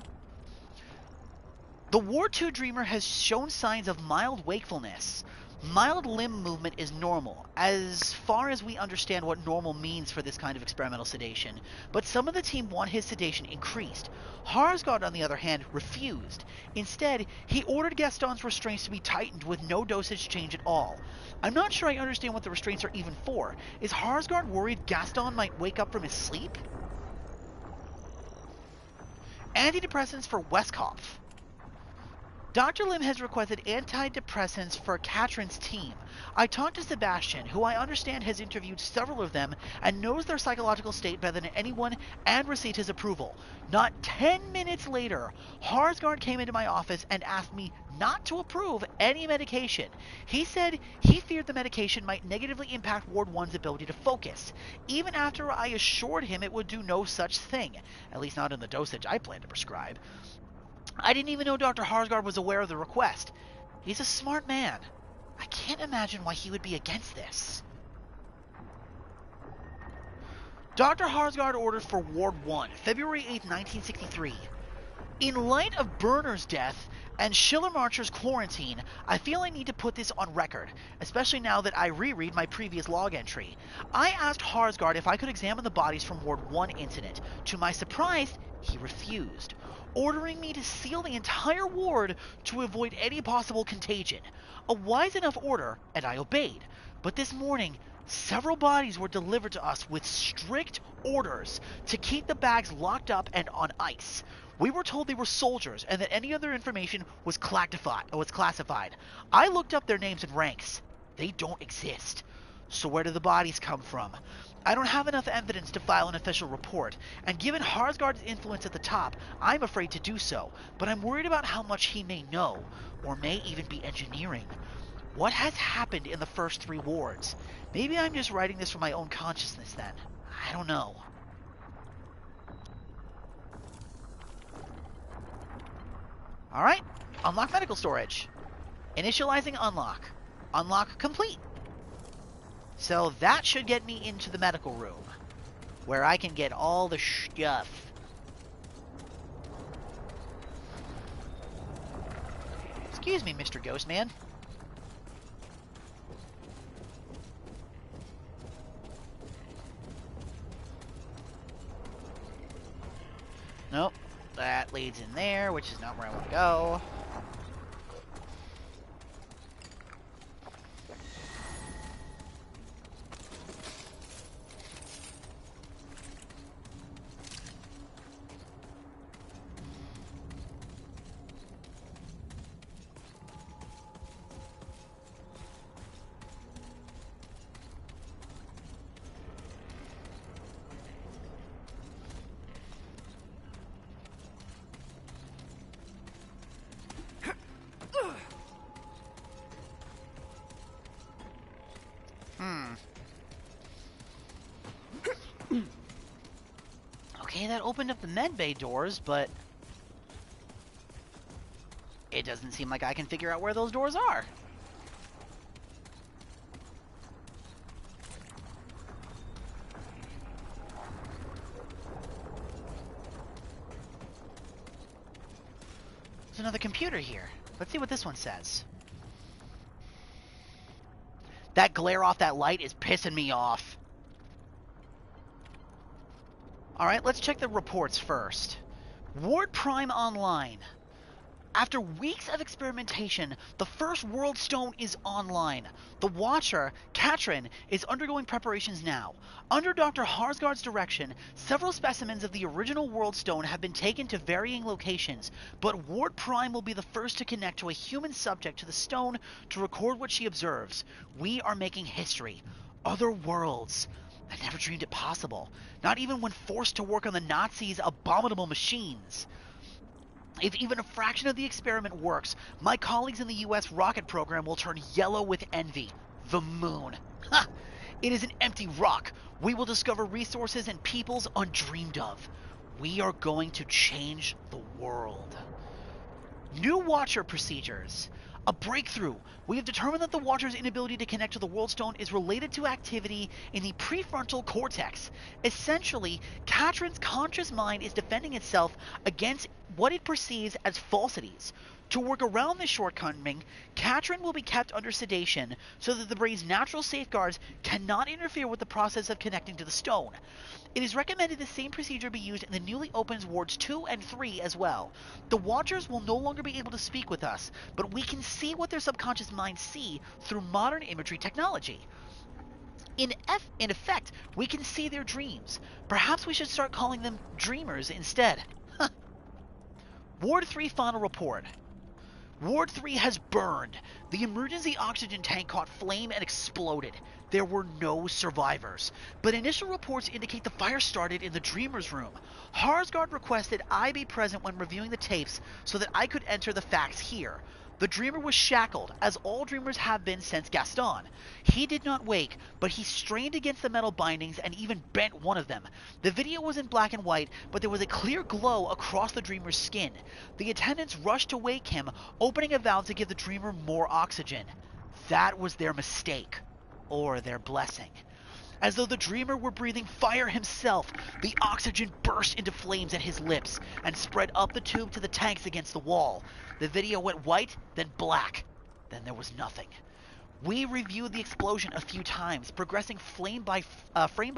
The War II Dreamer has shown signs of mild wakefulness. Mild limb movement is normal, as far as we understand what normal means for this kind of experimental sedation, but some of the team want his sedation increased. Harsgard, on the other hand, refused. Instead, he ordered Gaston's restraints to be tightened with no dosage change at all. I'm not sure I understand what the restraints are even for. Is Harsgard worried Gaston might wake up from his sleep? Antidepressants for Westkopf. Dr. Lim has requested antidepressants for Katrin's team. I talked to Sebastian, who I understand has interviewed several of them and knows their psychological state better than anyone, and received his approval. Not 10 minutes later, Harsgard came into my office and asked me not to approve any medication. He said he feared the medication might negatively impact Ward 1's ability to focus, even after I assured him it would do no such thing, at least not in the dosage I plan to prescribe. I didn't even know Dr. Harsgard was aware of the request. He's a smart man. I can't imagine why he would be against this. Dr. Harsgard ordered for Ward 1, February 8, 1963. In light of Burner's death and Schillermarcher's quarantine, I feel I need to put this on record, especially now that I reread my previous log entry. I asked Harsgard if I could examine the bodies from Ward 1 incident. To my surprise, he refused, ordering me to seal the entire ward to avoid any possible contagion. A wise enough order, and I obeyed. But this morning, several bodies were delivered to us with strict orders to keep the bags locked up and on ice. We were told they were soldiers and that any other information was classified. I looked up their names and ranks. They don't exist. So where do the bodies come from? I don't have enough evidence to file an official report, and given Harsgard's influence at the top, I'm afraid to do so, but I'm worried about how much he may know, or may even be engineering. What has happened in the first 3 wards? Maybe I'm just writing this from my own consciousness then. I don't know. Alright, unlock medical storage. Initializing unlock. Unlock complete. So that should get me into the medical room, where I can get all the stuff. Excuse me, Mr. Ghostman. Nope, that leads in there, which is not where I want to go. Okay, that opened up the medbay doors, but it doesn't seem like I can figure out where those doors are. There's another computer here. Let's see what this one says. That glare off that light is pissing me off. Alright, let's check the reports first. Ward Prime Online. After weeks of experimentation, the first World Stone is online. The Watcher, Katrin, is undergoing preparations now. Under Dr. Harsgard's direction, several specimens of the original World Stone have been taken to varying locations, but Ward Prime will be the first to connect to a human subject to the stone to record what she observes. We are making history. Other worlds. I never dreamed it possible. Not even when forced to work on the Nazis' abominable machines. If even a fraction of the experiment works, my colleagues in the US rocket program will turn yellow with envy. The moon. Ha! It is an empty rock. We will discover resources and peoples undreamed of. We are going to change the world. New Watcher procedures. A breakthrough. We have determined that the Watcher's inability to connect to the World Stone is related to activity in the prefrontal cortex. Essentially, Katrin's conscious mind is defending itself against what it perceives as falsities. To work around this shortcoming, Katrin will be kept under sedation so that the brain's natural safeguards cannot interfere with the process of connecting to the stone. It is recommended the same procedure be used in the newly opened wards 2 and 3 as well. The Watchers will no longer be able to speak with us, but we can see what their subconscious minds see through modern imagery technology. In effect, we can see their dreams. Perhaps we should start calling them dreamers instead. Ward 3 final report. Ward 3 has burned. The emergency oxygen tank caught flame and exploded. There were no survivors, but initial reports indicate the fire started in the Dreamer's room. Harsgard requested I be present when reviewing the tapes so that I could enter the facts here. The Dreamer was shackled, as all Dreamers have been since Gaston. He did not wake, but he strained against the metal bindings and even bent one of them. The video was in black and white, but there was a clear glow across the Dreamer's skin. The attendants rushed to wake him, opening a valve to give the Dreamer more oxygen. That was their mistake. Or their blessing. As though the Dreamer were breathing fire himself, the oxygen burst into flames at his lips and spread up the tube to the tanks against the wall. The video went white, then black. Then there was nothing. We reviewed the explosion a few times, progressing frame by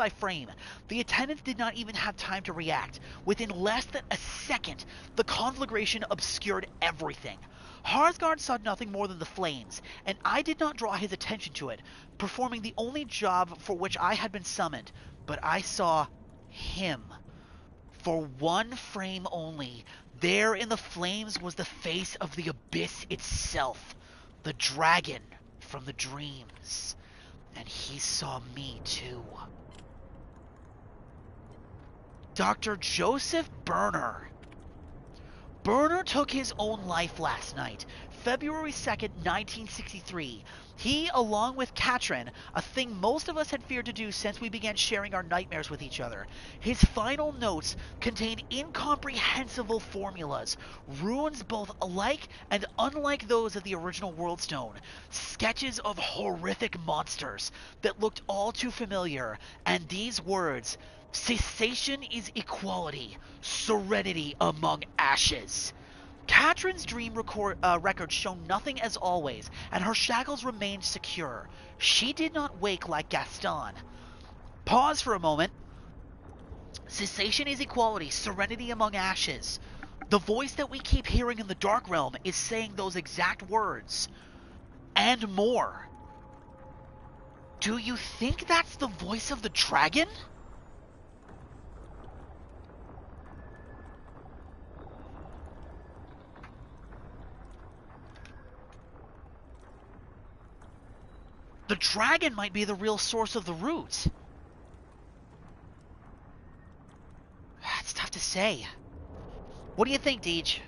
frame. The attendants did not even have time to react. Within less than a second, the conflagration obscured everything. Harsgard saw nothing more than the flames, and I did not draw his attention to it, performing the only job for which I had been summoned. But I saw him. For one frame only, there in the flames was the face of the abyss itself, the dragon from the dreams. And he saw me too. Dr. Joseph Burner. Burner took his own life last night, February 2nd, 1963. He, along with Katrin, a thing most of us had feared to do since we began sharing our nightmares with each other. His final notes contained incomprehensible formulas, runes both alike and unlike those of the original Worldstone, sketches of horrific monsters that looked all too familiar, and these words: cessation is equality, serenity among ashes. Katrin's dream records show nothing as always, and her shackles remained secure. She did not wake like Gaston. Pause for a moment. Cessation is equality, serenity among ashes. The voice that we keep hearing in the Dark Realm is saying those exact words. And more. Do you think that's the voice of the dragon? The dragon might be the real source of the root. It's tough to say. What do you think, Deej?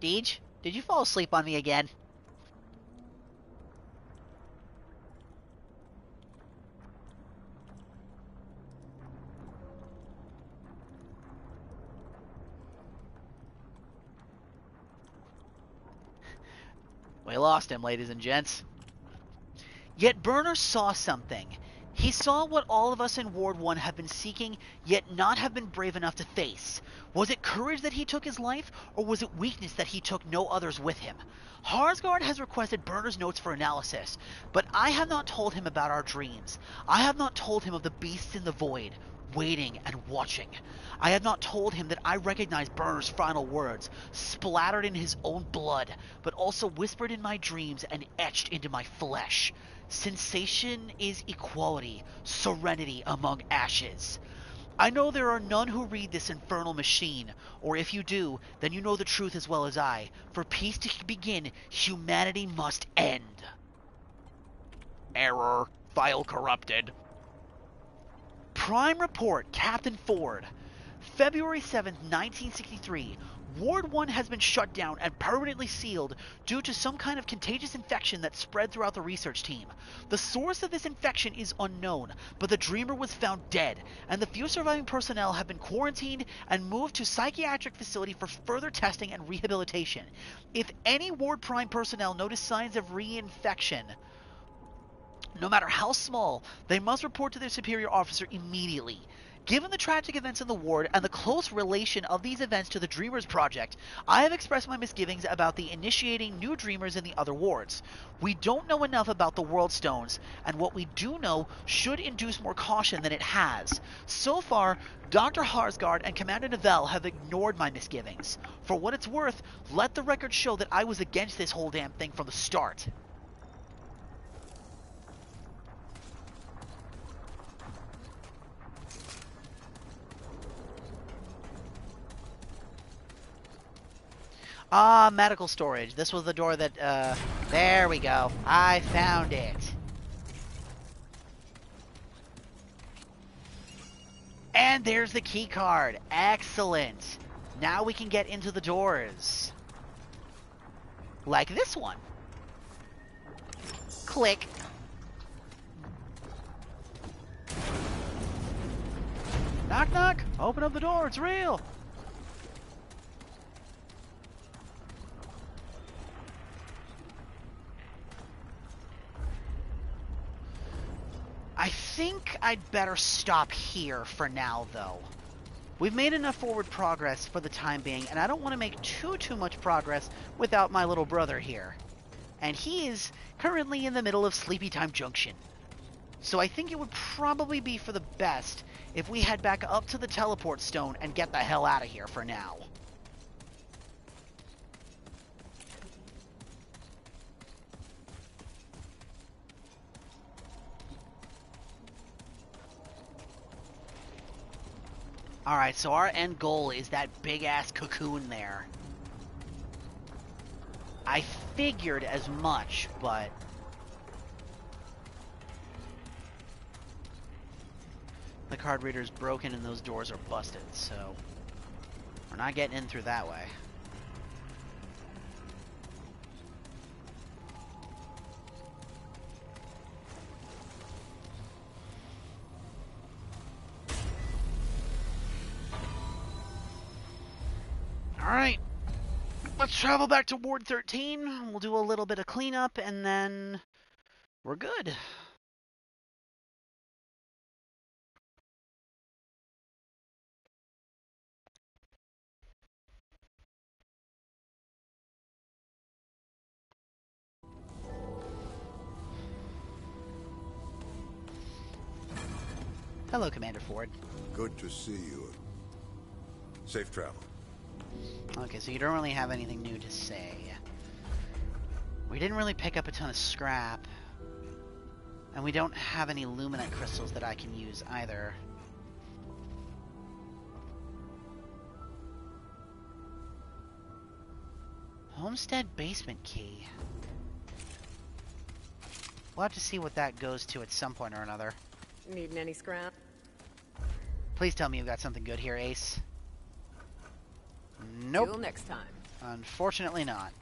Deej, did you fall asleep on me again? We lost him, ladies and gents. Yet Burner saw something. He saw what all of us in Ward 1 have been seeking, yet not have been brave enough to face. Was it courage that he took his life, or was it weakness that he took no others with him? Harsgard has requested Burner's notes for analysis, but I have not told him about our dreams. I have not told him of the beasts in the void, waiting and watching. I have not told him that I recognize Burner's final words, splattered in his own blood, but also whispered in my dreams and etched into my flesh. Sensation is equality, serenity among ashes. I know there are none who read this infernal machine, or if you do, then you know the truth as well as I. For peace to begin, humanity must end. Error. File corrupted. Prime Report, Captain Ford. February 7th, 1963. Ward 1 has been shut down and permanently sealed due to some kind of contagious infection that spread throughout the research team. The source of this infection is unknown, but the Dreamer was found dead, and the few surviving personnel have been quarantined and moved to psychiatric facility for further testing and rehabilitation. If any Ward Prime personnel notice signs of reinfection, no matter how small, they must report to their superior officer immediately. Given the tragic events in the ward and the close relation of these events to the Dreamers Project, I have expressed my misgivings about the initiating new Dreamers in the other wards. We don't know enough about the World Stones, and what we do know should induce more caution than it has. So far, Dr. Harsgard and Commander Nivelle have ignored my misgivings. For what it's worth, let the record show that I was against this whole damn thing from the start. Ah, medical storage. This was the door that, there we go. I found it. And there's the key card. Excellent. Now we can get into the doors. Like this one. Click. Knock, knock. Open up the door. It's real. I think I'd better stop here for now, though. We've made enough forward progress for the time being, and I don't want to make too much progress without my little brother here. And he is currently in the middle of Sleepy Time Junction. So I think it would probably be for the best if we head back up to the teleport stone and get the hell out of here for now. Alright, so our end goal is that big-ass cocoon there. I figured as much, but... the card reader's broken and those doors are busted, so... we're not getting in through that way. Alright, let's travel back to Ward 13. We'll do a little bit of cleanup, and then we're good. Hello, Commander Ford. Good to see you. Safe travel. Okay, so you don't really have anything new to say. We didn't really pick up a ton of scrap. And we don't have any luminite crystals that I can use either. Homestead basement key. We'll have to see what that goes to at some point or another. Needing any scrap? Please tell me you've got something good here, Ace. Nope. Till next time. Unfortunately not.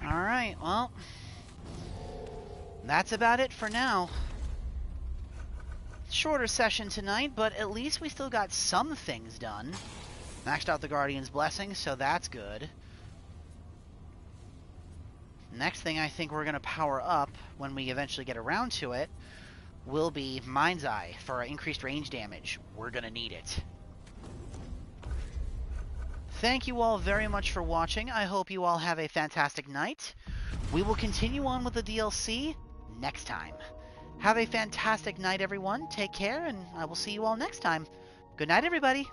Alright, well, that's about it for now. Shorter session tonight, but at least we still got some things done. Maxed out the Guardian's Blessing, so that's good. Next thing I think we're going to power up, when we eventually get around to it, will be Mind's Eye for increased range damage. We're going to need it. Thank you all very much for watching. I hope you all have a fantastic night. We will continue on with the DLC next time. Have a fantastic night, everyone. Take care, and I will see you all next time. Good night, everybody.